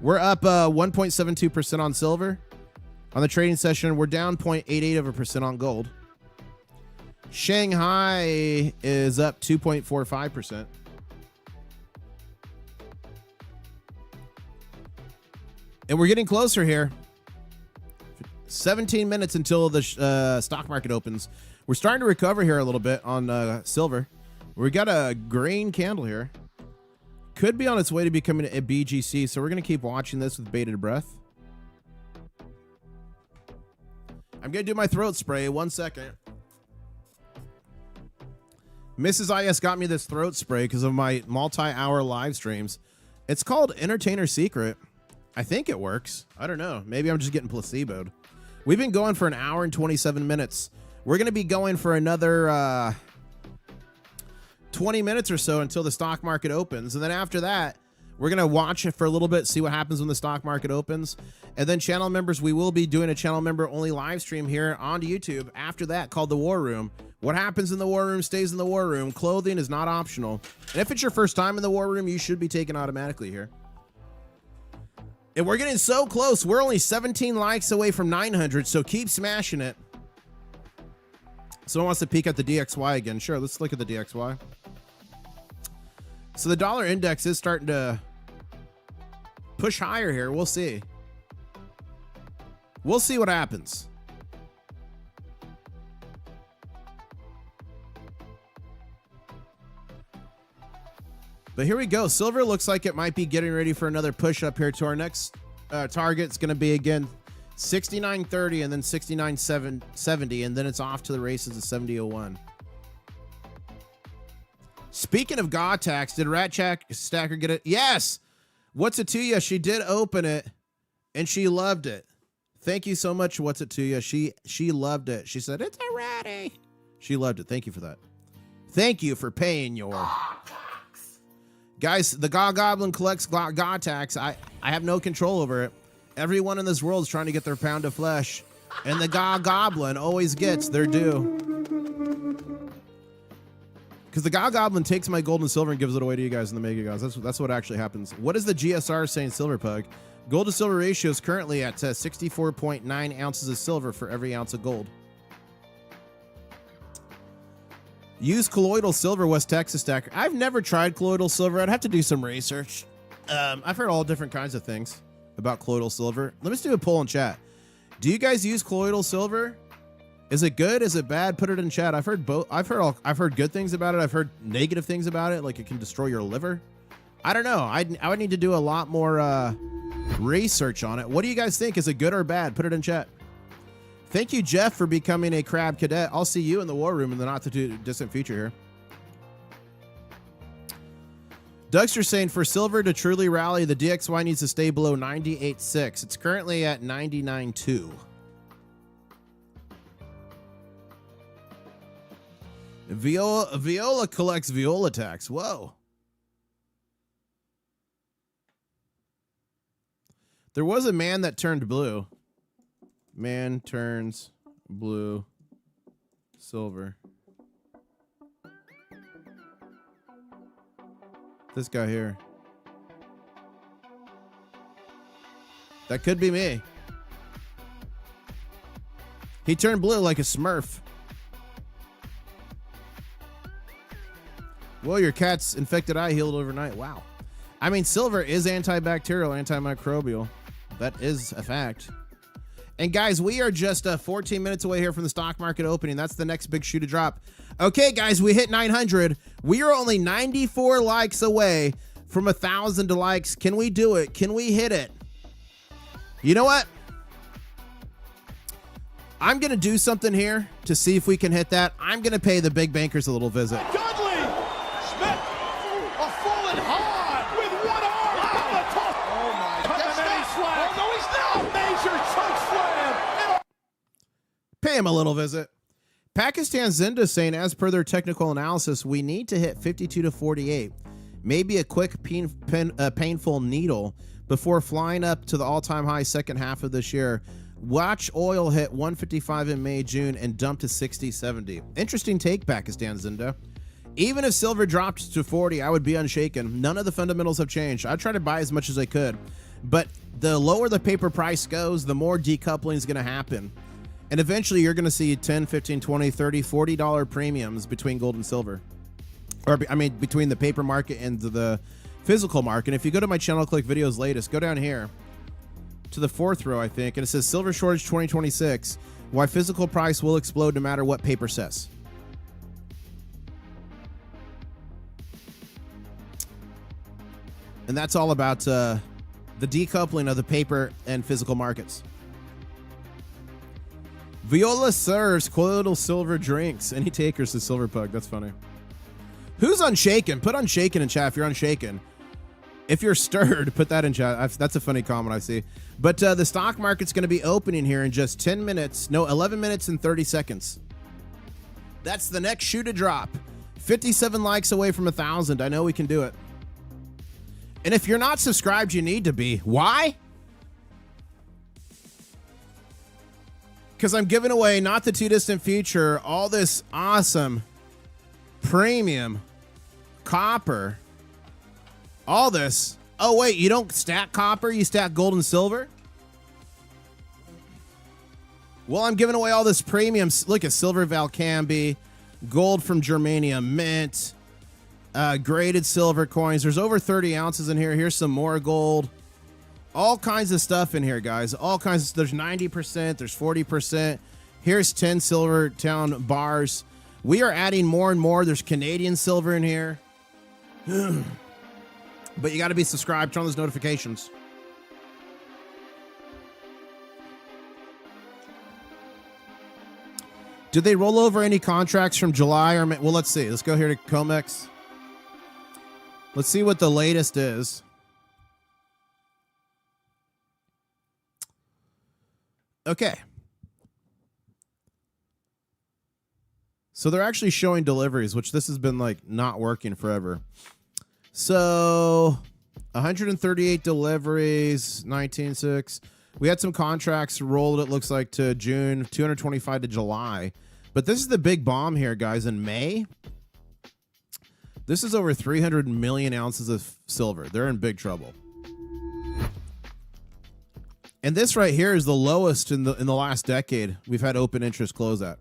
We're up 1.72% on silver. On the trading session, we're down 0.88% on gold. Shanghai is up 2.45%. And we're getting closer here. 17 minutes until the stock market opens. We're starting to recover here a little bit on silver. We got a green candle here. Could be on its way to becoming a BGC, so we're going to keep watching this with bated breath. I'm going to do my throat spray. 1 second. Mrs. IS got me this throat spray because of my multi-hour live streams. It's called Entertainer Secret. I think it works. I don't know. Maybe I'm just getting placeboed. We've been going for an hour and 27 minutes. We're going to be going for another 20 minutes or so until the stock market opens. And then after that, we're going to watch it for a little bit, see what happens when the stock market opens. And then channel members, we will be doing a channel member only live stream here on YouTube after that called The War Room. What happens in the War Room stays in the War Room. Clothing is not optional. And if it's your first time in the War Room, you should be taken automatically here. And we're getting so close. We're only 17 likes away from 900, so keep smashing it. Someone wants to peek at the DXY again. Sure, let's look at the DXY. So the dollar index is starting to push higher here. We'll see. We'll see what happens. But here we go. Silver looks like it might be getting ready for another push up here to our next target. It's going to be, again, 69.30 and then 69.70, and then it's off to the races at 70.01. Speaking of GA tax, did Stacker get it? Yes. What's it to you? She did open it, and she loved it. Thank you so much. What's it to you? She loved it. She said, it's a ratty. She loved it. Thank you for that. Thank you for paying your... Guys, the GA Goblin collects GA tax. I have no control over it. Everyone in this world is trying to get their pound of flesh. And the GA Goblin always gets their due. Because the GA Goblin takes my gold and silver and gives it away to you guys in the Mega Gods. That's what actually happens. What is the GSR saying, Silver Pug? Gold to silver ratio is currently at 64.9 ounces of silver for every ounce of gold. Use colloidal silver, West Texas Stacker. I've never tried colloidal silver. I'd have to do some research. I've heard all different kinds of things about colloidal silver. Let me just do a poll in chat. Do you guys use colloidal silver? Is it good? Is it bad? Put it in chat. I've heard both. I've heard good things about it. I've heard negative things about it, like it can destroy your liver. I don't know. I would need to do a lot more research on it. What do you guys think? Is it good or bad? Put it in chat. Thank you, Jeff, for becoming a crab cadet. I'll see you in the war room in the not too distant future here. Dougster's saying for silver to truly rally, the DXY needs to stay below 98.6. It's currently at 99.2. Viola collects Viola tax. Whoa. There was a man that turned blue. Man turns blue, silver. This guy here. That could be me. He turned blue like a Smurf. Well, your cat's infected eye healed overnight. Wow. I mean, silver is antibacterial, antimicrobial. That is a fact. And guys, we are just 14 minutes away here from the stock market opening. That's the next big shoe to drop. Okay, guys, we hit 900. We are only 94 likes away from 1,000 likes. Can we do it? Can we hit it? You know what? I'm going to do something here to see if we can hit that. I'm going to pay the big bankers a little visit. Dudley! Smith! A fallen hard with one arm! Wow. Oh, my God. Oh, no, he's not! Major choke slam! Pay him a little visit. Pakistan Zinda saying, as per their technical analysis, we need to hit 52 to 48. Maybe a quick painful needle before flying up to the all-time high second half of this year. Watch oil hit 155 in May, June, and dump to 60, 70. Interesting take, Pakistan Zinda. Even if silver dropped to 40, I would be unshaken. None of the fundamentals have changed. I'd try to buy as much as I could. But the lower the paper price goes, the more decoupling is going to happen. And eventually you're going to see 10, 15, 20, 30, $40 premiums between gold and silver. Or, I mean, between the paper market and the physical market. And if you go to my channel, click videos latest, go down here to the fourth row, I think, and it says silver shortage 2026, why physical price will explode no matter what paper says. And that's all about the decoupling of the paper and physical markets. Viola serves colloidal silver drinks. Any takers to Silver Pug? That's funny. Who's unshaken? Put unshaken in chat if you're unshaken. If you're stirred, put that in chat. That's a funny comment I see. But the stock market's going to be opening here in just 10 minutes. No, 11 minutes and 30 seconds. That's the next shoe to drop. 57 likes away from 1,000. I know we can do it. And if you're not subscribed, you need to be. Why? Because I'm giving away, not the too distant future, all this awesome premium copper. All this. Oh, wait, you don't stack copper, you stack gold and silver? Well, I'm giving away all this premium. Look at silver Valcambi, gold from Germania Mint, graded silver coins. There's over 30 ounces in here. Here's some more gold. All kinds of stuff in here, guys. All kinds of, there's 90%, there's 40%. Here's 10 Silver Town bars. We are adding more and more. There's Canadian silver in here. But you got to be subscribed, turn on those notifications. Did they roll over any contracts from July or May? Well, let's see. Let's go here to Comex. Let's see what the latest is. Okay. So they're actually showing deliveries, which this has been like not working forever. So 138 deliveries, 19.6. We had some contracts rolled, it looks like, to June, 225 to July. But this is the big bomb here, guys. In May, this is over 300 million ounces of silver. They're in big trouble. And this right here is the lowest in the last decade we've had open interest close at.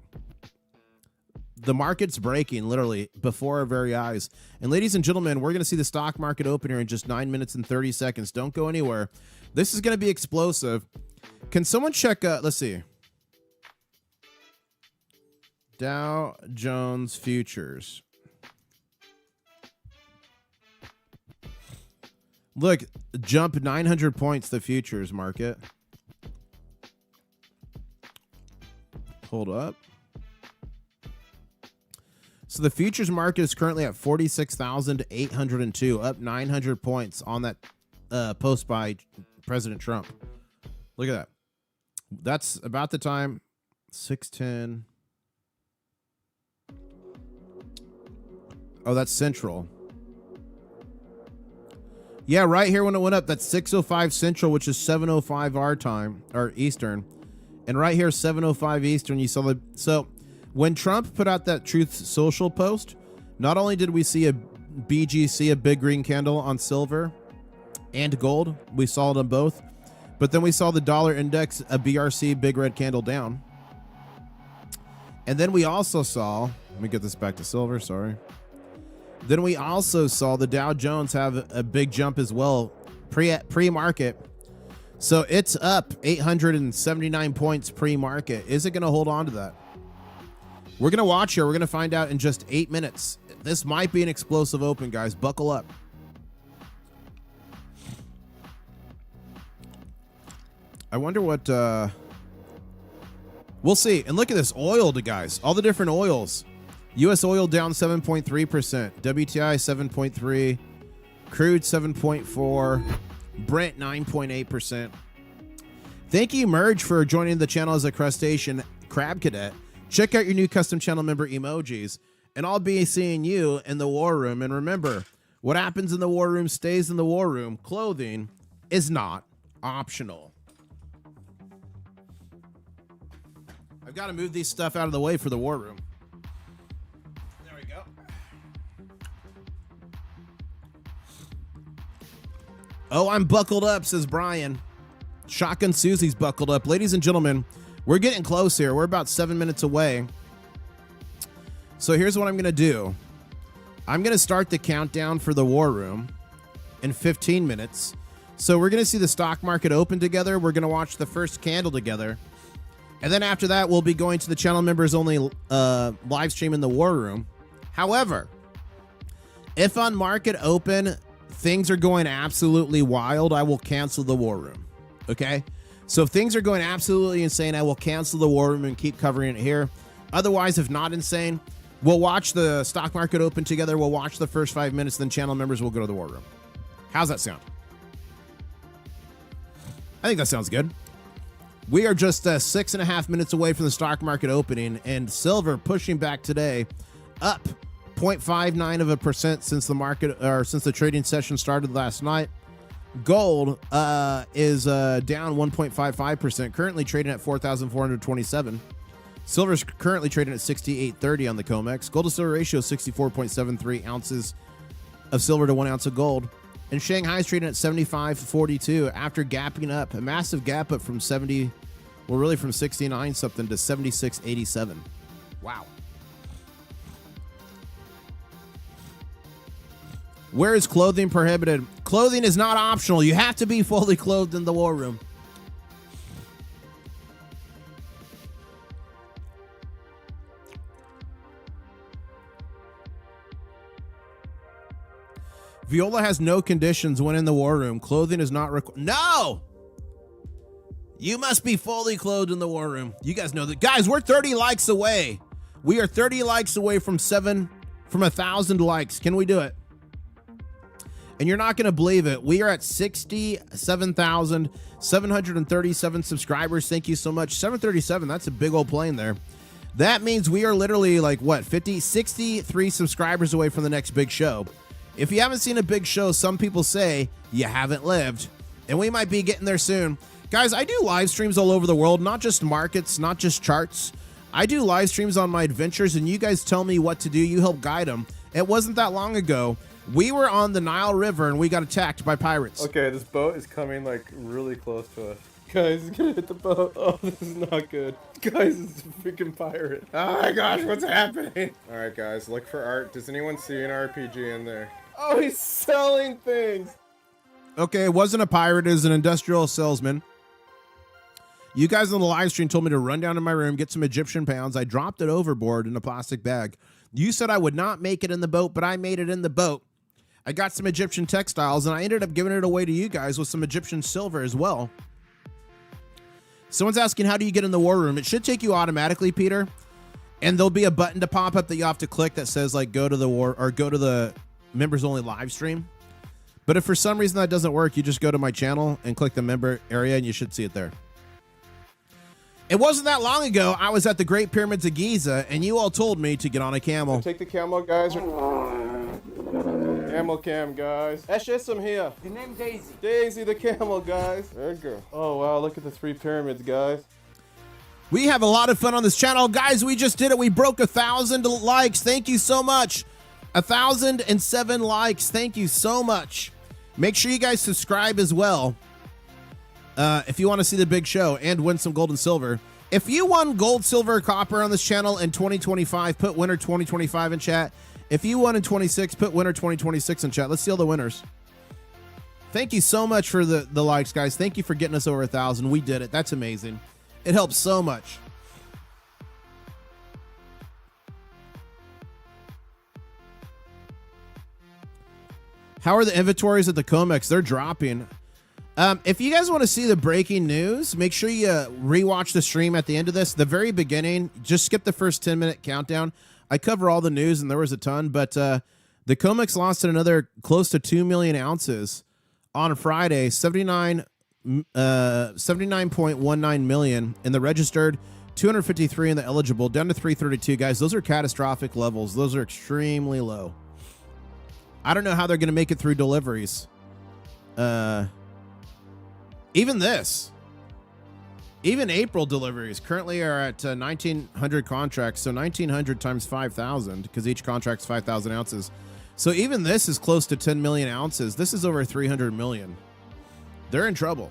the market's breaking literally before our very eyes. And ladies and gentlemen, we're going to see the stock market open here in just 9 minutes and 30 seconds. Don't go anywhere. This is going to be explosive. Can someone check, let's see. Dow Jones Futures. Look, jump 900 points, the futures market. Hold up. So the futures market is currently at 46,802, up 900 points on that post by President Trump. Look at that. That's about the time. 610. Oh, that's Central. Yeah, right here when it went up, that's 6:05 Central, which is 7:05 our time, or Eastern. And right here, 7:05 Eastern, you saw the... So when Trump put out that Truth Social post, not only did we see a BGC, a big green candle on silver and gold, we saw it on both, but then we saw the dollar index, a BRC, big red candle down. And then we also saw, let me get this back to silver, sorry. Then we also saw the Dow Jones have a big jump as well, pre-market. So it's up 879 points pre-market. Is it going to hold on to that? We're going to watch here. We're going to find out in just 8 minutes. This might be an explosive open, guys. Buckle up. I wonder what... We'll see. And look at this oil, guys. All the different oils. U.S. oil down 7.3%. WTI 7.3%. Crude 7.4%. Brent 9.8%. Thank you, Merge, for joining the channel as a crustacean crab cadet. Check out your new custom channel member emojis. And I'll be seeing you in the war room. And remember, what happens in the war room stays in the war room. Clothing is not optional. I've got to move these stuff out of the way for the war room. There we go. Oh, I'm buckled up, says Brian. Shotgun Susie's buckled up. Ladies and gentlemen, we're getting close here. We're about 7 minutes away. So here's what I'm going to do. I'm going to start the countdown for the war room in 15 minutes. So we're going to see the stock market open together. We're going to watch the first candle together. And then after that, we'll be going to the channel members only live stream in the war room. However, if on market open, things are going absolutely wild, I will cancel the war room. Okay? So if things are going absolutely insane, I will cancel the war room and keep covering it here. Otherwise, if not insane, we'll watch the stock market open together. We'll watch the first 5 minutes, then channel members will go to the war room. How's that sound? I think that sounds good. We are just 6.5 minutes away from the stock market opening, and silver pushing back today, up 0.59% since the market or since the trading session started last night. Gold is down 1.55%, currently trading at 4,427. Silver is currently trading at 68.30 on the Comex. Gold to silver ratio is 64.73 ounces of silver to 1 ounce of gold. And Shanghai is trading at 75.42 after gapping up, a massive gap up from 70, well, really from 69 something to 76.87. Wow. Where is clothing prohibited? Clothing is not optional. You have to be fully clothed in the war room. Viola has no conditions when in the war room. Clothing is not required. No! You must be fully clothed in the war room. You guys know that. Guys, we're 30 likes away. We are 30 likes away from 1,000 likes. Can we do it? And you're not going to believe it. We are at 67,737 subscribers. Thank you so much. 737, that's a big old plane there. That means we are literally like, what, 63 subscribers away from the next big show. If you haven't seen a big show, some people say you haven't lived. And we might be getting there soon. Guys, I do live streams all over the world, not just markets, not just charts. I do live streams on my adventures, and you guys tell me what to do. You help guide them. It wasn't that long ago. We were on the Nile River, and we got attacked by pirates. Okay, this boat is coming, like, really close to us. Guys, he's gonna hit the boat. Oh, this is not good. Guys, it's a freaking pirate. Oh my gosh, what's happening? All right, guys, look for art. Does anyone see an RPG in there? Oh, he's selling things. Okay, it wasn't a pirate, it was an industrial salesman. You guys on the live stream told me to run down to my room, get some Egyptian pounds. I dropped it overboard in a plastic bag. You said I would not make it in the boat, but I made it in the boat. I got some Egyptian textiles, and I ended up giving it away to you guys with some Egyptian silver as well. Someone's asking, how do you get in the war room? It should take you automatically, Peter. And there'll be a button to pop up that you have to click that says, like, go to the war or go to the members only live stream. But if for some reason that doesn't work, you just go to my channel and click the member area, and you should see it there. It wasn't that long ago, I was at the Great Pyramids of Giza, and you all told me to get on a camel. Take the camel, guys. Camel cam, guys. Eshesam here. The name Daisy. Daisy the camel, guys. There you go. Oh, wow, look at the 3 pyramids, guys. We have a lot of fun on this channel. Guys, we just did it. We broke 1,000 likes. Thank you so much. 1,007 likes. Thank you so much. Make sure you guys subscribe as well. If you want to see the big show and win some gold and silver. If you won gold, silver, copper on this channel in 2025, put winner 2025 in chat. If you won in 26, put winner 2026 in chat. Let's see all the winners. Thank you so much for the likes, guys. Thank you for getting us over 1,000. We did it. That's amazing. It helps so much. How are the inventories at the Comex? They're dropping. If you guys want to see the breaking news, make sure you rewatch the stream at the end of this. The very beginning, just skip the first 10-minute countdown. I cover all the news, and there was a ton, but the Comex lost another close to 2 million ounces on Friday, 79.19 million in the registered, 253 in the eligible, down to 332. Guys, those are catastrophic levels. Those are extremely low. I don't know how they're going to make it through deliveries. Even April deliveries currently are at 1,900 contracts. So 1,900 times 5,000, because each contract's 5,000 ounces. So even this is close to 10 million ounces. This is over 300 million. They're in trouble.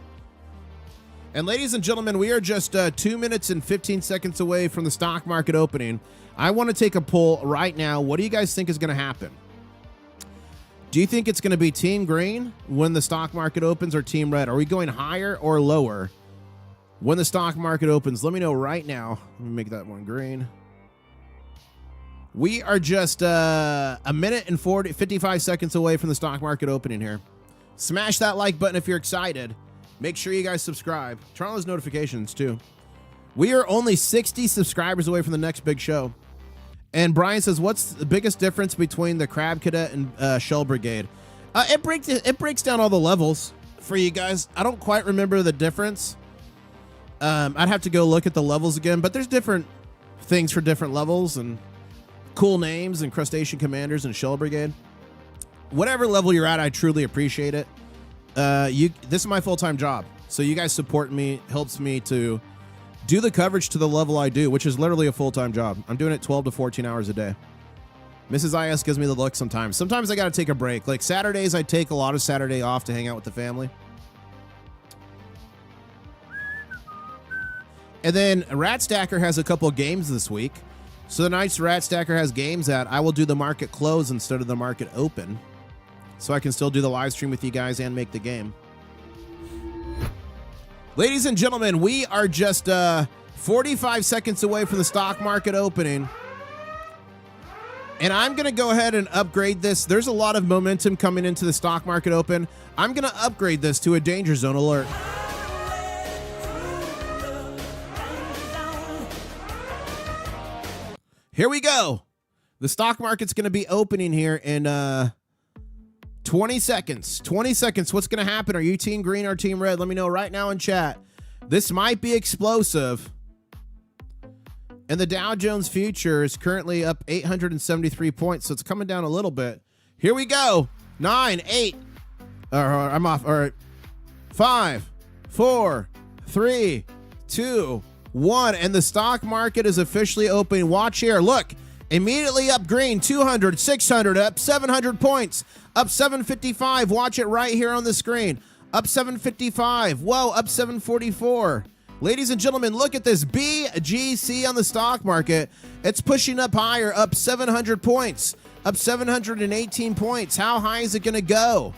And ladies and gentlemen, we are just 2 minutes and 15 seconds away from the stock market opening. I want to take a poll right now. What do you guys think is going to happen? Do you think it's going to be Team Green when the stock market opens or Team Red? Are we going higher or lower when the stock market opens? Let me know right now. Let me make that one green. We are just a minute and 55 seconds away from the stock market opening here. Smash that like button if you're excited. Make sure you guys subscribe. Turn on those notifications too. We are only 60 subscribers away from the next big show. And Brian says, what's the biggest difference between the Crab Cadet and Shell Brigade? It breaks down all the levels for you guys. I don't quite remember the difference. I'd have to go look at the levels again, but there's different things for different levels and cool names and Crustacean Commanders and Shell Brigade. Whatever level you're at, I truly appreciate it. This is my full-time job, so you guys supporting me helps me to do the coverage to the level I do, which is literally a full-time job. I'm doing it 12 to 14 hours a day. Mrs. IS gives me the look sometimes. Sometimes I got to take a break. Like Saturdays, I take a lot of Saturday off to hang out with the family. And then Rat-Stacker has a couple of games this week. So the nights Rat-Stacker has games at, I will do the market close instead of the market open. So I can still do the live stream with you guys and make the game. Ladies and gentlemen, we are just 45 seconds away from the stock market opening. And I'm going to go ahead and upgrade this. There's a lot of momentum coming into the stock market open. I'm going to upgrade this to a danger zone alert. Here we go. The stock market's going to be opening here in 20 seconds. 20 seconds. What's going to happen? Are you Team Green or Team Red? Let me know right now in chat. This might be explosive. And the Dow Jones future is currently up 873 points, so it's coming down a little bit. Here we go. 9, 8. I'm off. All right. 5, 4, 3, 2, 1. And the stock market is officially opening. Watch here. Look. Immediately up green, 200, 600, up 700 points, up 755. Watch it right here on the screen. Up 755. Whoa, up 744. Ladies and gentlemen, look at this BGC on the stock market. It's pushing up higher, up 700 points, up 718 points. How high is it going to go?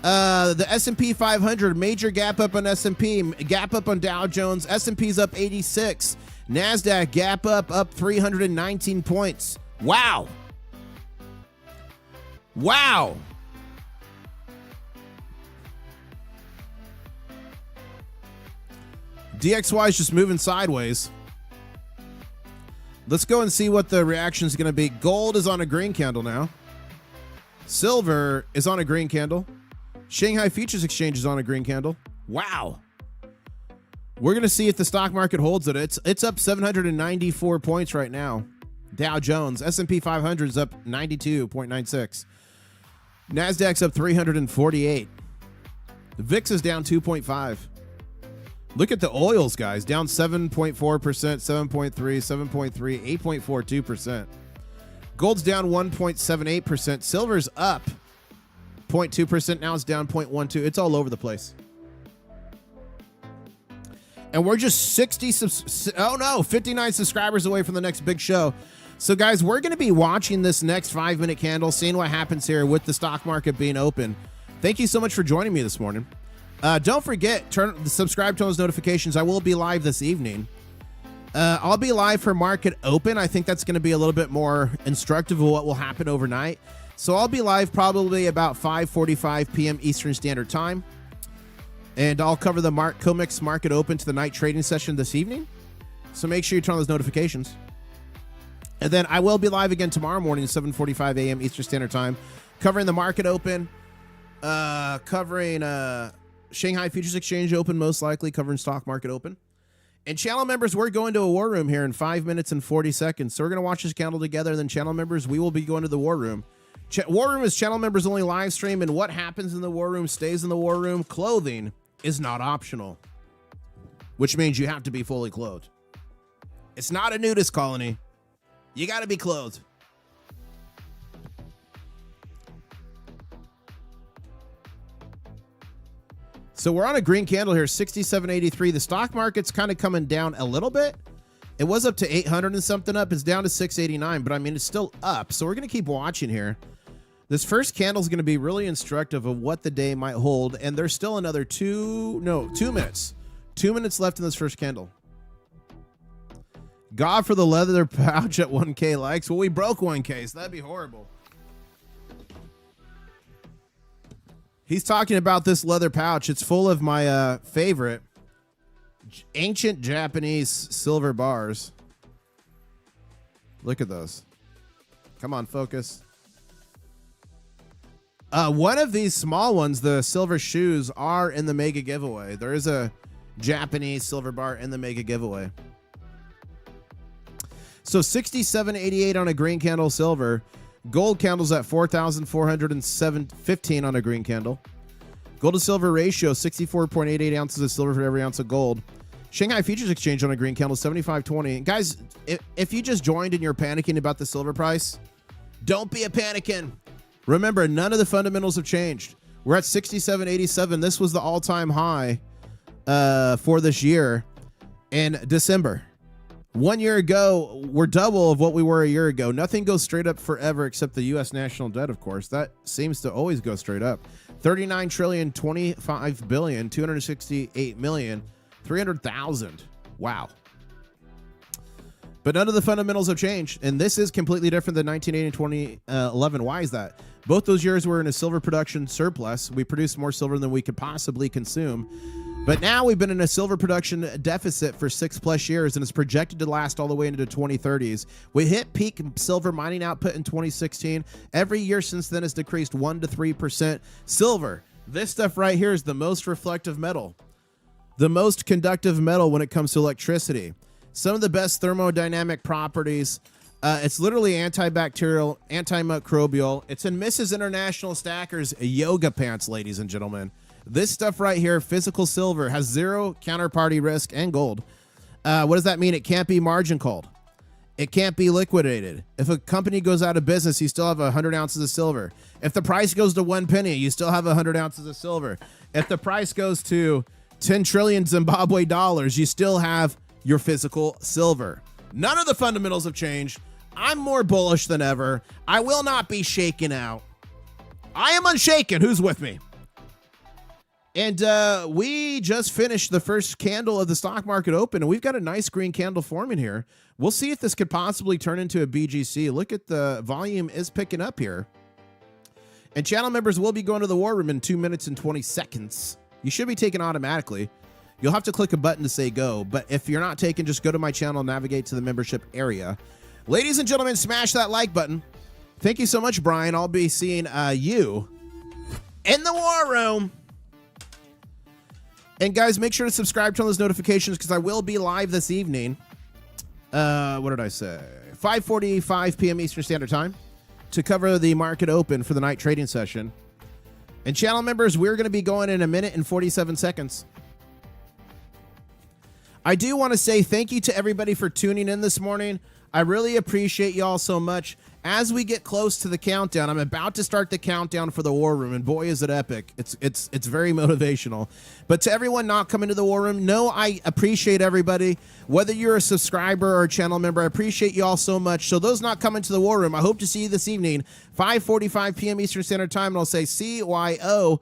The S&P 500, major gap up on S&P, gap up on Dow Jones. S&P's up 86. NASDAQ gap up 319 points. Wow. Wow. DXY is just moving sideways. Let's go and see what the reaction is going to be. Gold is on a green candle now. Silver is on a green candle. Shanghai Futures Exchange is on a green candle. Wow. We're going to see if the stock market holds it. It's up 794 points right now. Dow Jones. S&P 500 is up 92.96. NASDAQ's up 348. The VIX is down 2.5. Look at the oils, guys. Down 7.4%, 7.3, 7.3, 8.42%. Gold's down 1.78%. Silver's up 0.2%. Now it's down 0.12. It's all over the place. And we're just 59 subscribers away from the next big show. So, guys, we're going to be watching this next 5-minute candle, seeing what happens here with the stock market being open. Thank you so much for joining me this morning. Don't forget, subscribe to those notifications. I will be live this evening. I'll be live for market open. I think that's going to be a little bit more instructive of what will happen overnight. So I'll be live probably about 5:45 p.m. Eastern Standard Time. And I'll cover the Comex market open to the night trading session this evening. So make sure you turn on those notifications. And then I will be live again tomorrow morning at 7:45 a.m. Eastern Standard Time, covering the market open, covering Shanghai Futures Exchange open, most likely, covering stock market open. And channel members, we're going to a war room here in 5 minutes and 40 seconds. So we're going to watch this candle together. And then channel members, we will be going to the war room. War room is channel members only live stream. And what happens in the war room stays in the war room. Clothing is not optional, which means you have to be fully clothed. It's not a nudist colony. You got to be clothed. So we're on a green candle here, 67.83. The stock market's kind of coming down a little bit. It was up to 800 and something up. It's down to 689, but I mean, it's still up. So we're going to keep watching here. This first candle is going to be really instructive of what the day might hold. And there's still another 2 minutes. 2 minutes left in this first candle. God for the leather pouch at 1K likes. Well, we broke 1K, so that'd be horrible. He's talking about this leather pouch. It's full of my favorite ancient Japanese silver bars. Look at those. Come on, focus. One of these small ones, the silver shoes, are in the mega giveaway. There is a Japanese silver bar in the mega giveaway. So 67.88 on a green candle silver. Gold candles at 4,415 on a green candle. Gold to silver ratio, 64.88 ounces of silver for every ounce of gold. Shanghai Futures Exchange on a green candle, 75.20. Guys, if you just joined and you're panicking about the silver price, don't be a panicking. Remember, none of the fundamentals have changed. We're at 67.87. This was the all-time high for this year in December. 1 year ago, we're double of what we were a year ago. Nothing goes straight up forever except the U.S. national debt, of course. That seems to always go straight up. 39 trillion, 25 billion, 268 million, 300,000. Wow. But none of the fundamentals have changed. And this is completely different than 1980 and 2011. Why is that? Both those years were in a silver production surplus. We produced more silver than we could possibly consume. But now we've been in a silver production deficit for 6+ years, and it's projected to last all the way into the 2030s. We hit peak silver mining output in 2016. Every year since then has decreased 1 to 3%. Silver, this stuff right here, is the most reflective metal, the most conductive metal when it comes to electricity. Some of the best thermodynamic properties. It's literally antibacterial, antimicrobial. It's in Mrs. International Stacker's yoga pants, ladies and gentlemen. This stuff right here, physical silver, has zero counterparty risk, and gold. What does that mean? It can't be margin called. it can't be liquidated. If a company goes out of business, you still have 100 ounces of silver. If the price goes to 1 penny, you still have 100 ounces of silver. If the price goes to 10 trillion Zimbabwe dollars, you still have your physical silver. None of the fundamentals have changed. I'm more bullish than ever. I will not be shaken out. I am unshaken. Who's with me? And we just finished the first candle of the stock market open, and we've got a nice green candle forming here. We'll see if this could possibly turn into a BGC. Look at the volume is picking up here. And channel members will be going to the war room in 2 minutes and 20 seconds. You should be taken automatically. You'll have to click a button to say go, but if you're not taken, just go to my channel, navigate to the membership area. Ladies and gentlemen, smash that like button. Thank you so much, Brian. I'll be seeing you in the war room. And guys, make sure to subscribe, turn on those notifications, because I will be live this evening. What did I say? 5:45 p.m. Eastern Standard Time to cover the market open for the night trading session. And channel members, we're going to be going in 1 minute and 47 seconds. I do want to say thank you to everybody for tuning in this morning. I really appreciate y'all so much. As we get close to the countdown, I'm about to start the countdown for the war room, and boy, is it epic. It's very motivational. But to everyone not coming to the war room, no, I appreciate everybody. Whether you're a subscriber or a channel member, I appreciate you all so much. So those not coming to the war room, I hope to see you this evening, 5:45 p.m. Eastern Standard Time, and I'll say CYOTNO.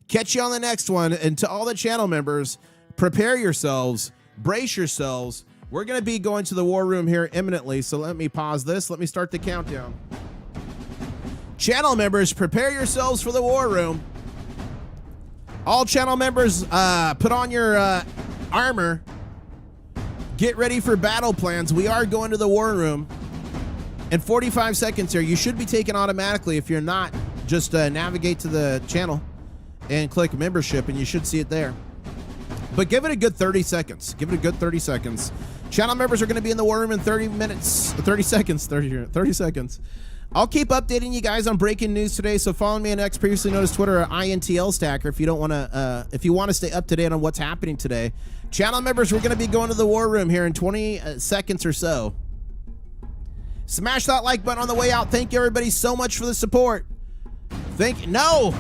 Catch you on the next one. And to all the channel members, prepare yourselves, brace yourselves. We're going to be going to the war room here imminently, so let me pause this. Let me start the countdown. Channel members, prepare yourselves for the war room. All channel members, put on your armor. Get ready for battle plans. We are going to the war room. In 45 seconds here, you should be taken automatically. If you're not, just navigate to the channel and click membership, and you should see it there. But give it a good 30 seconds. Give it a good 30 seconds. Channel members are going to be in the war room in 30 seconds. I'll keep updating you guys on breaking news today. So follow me on X, previously known as Twitter, at Intl-Stacker, if you don't want to, if you want to stay up to date on what's happening today. Channel members, we're going to be going to the war room here in 20 seconds or so. Smash that like button on the way out. Thank you everybody so much for the support. No,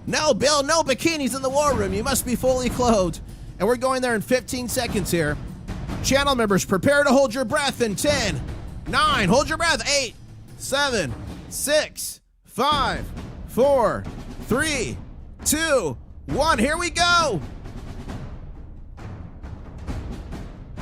Bill, no bikinis in the war room. You must be fully clothed. And we're going there in 15 seconds here. Channel members, prepare to hold your breath in 10, 9, hold your breath, 8, 7, 6, 5, 4, 3, 2, 1. Here we go.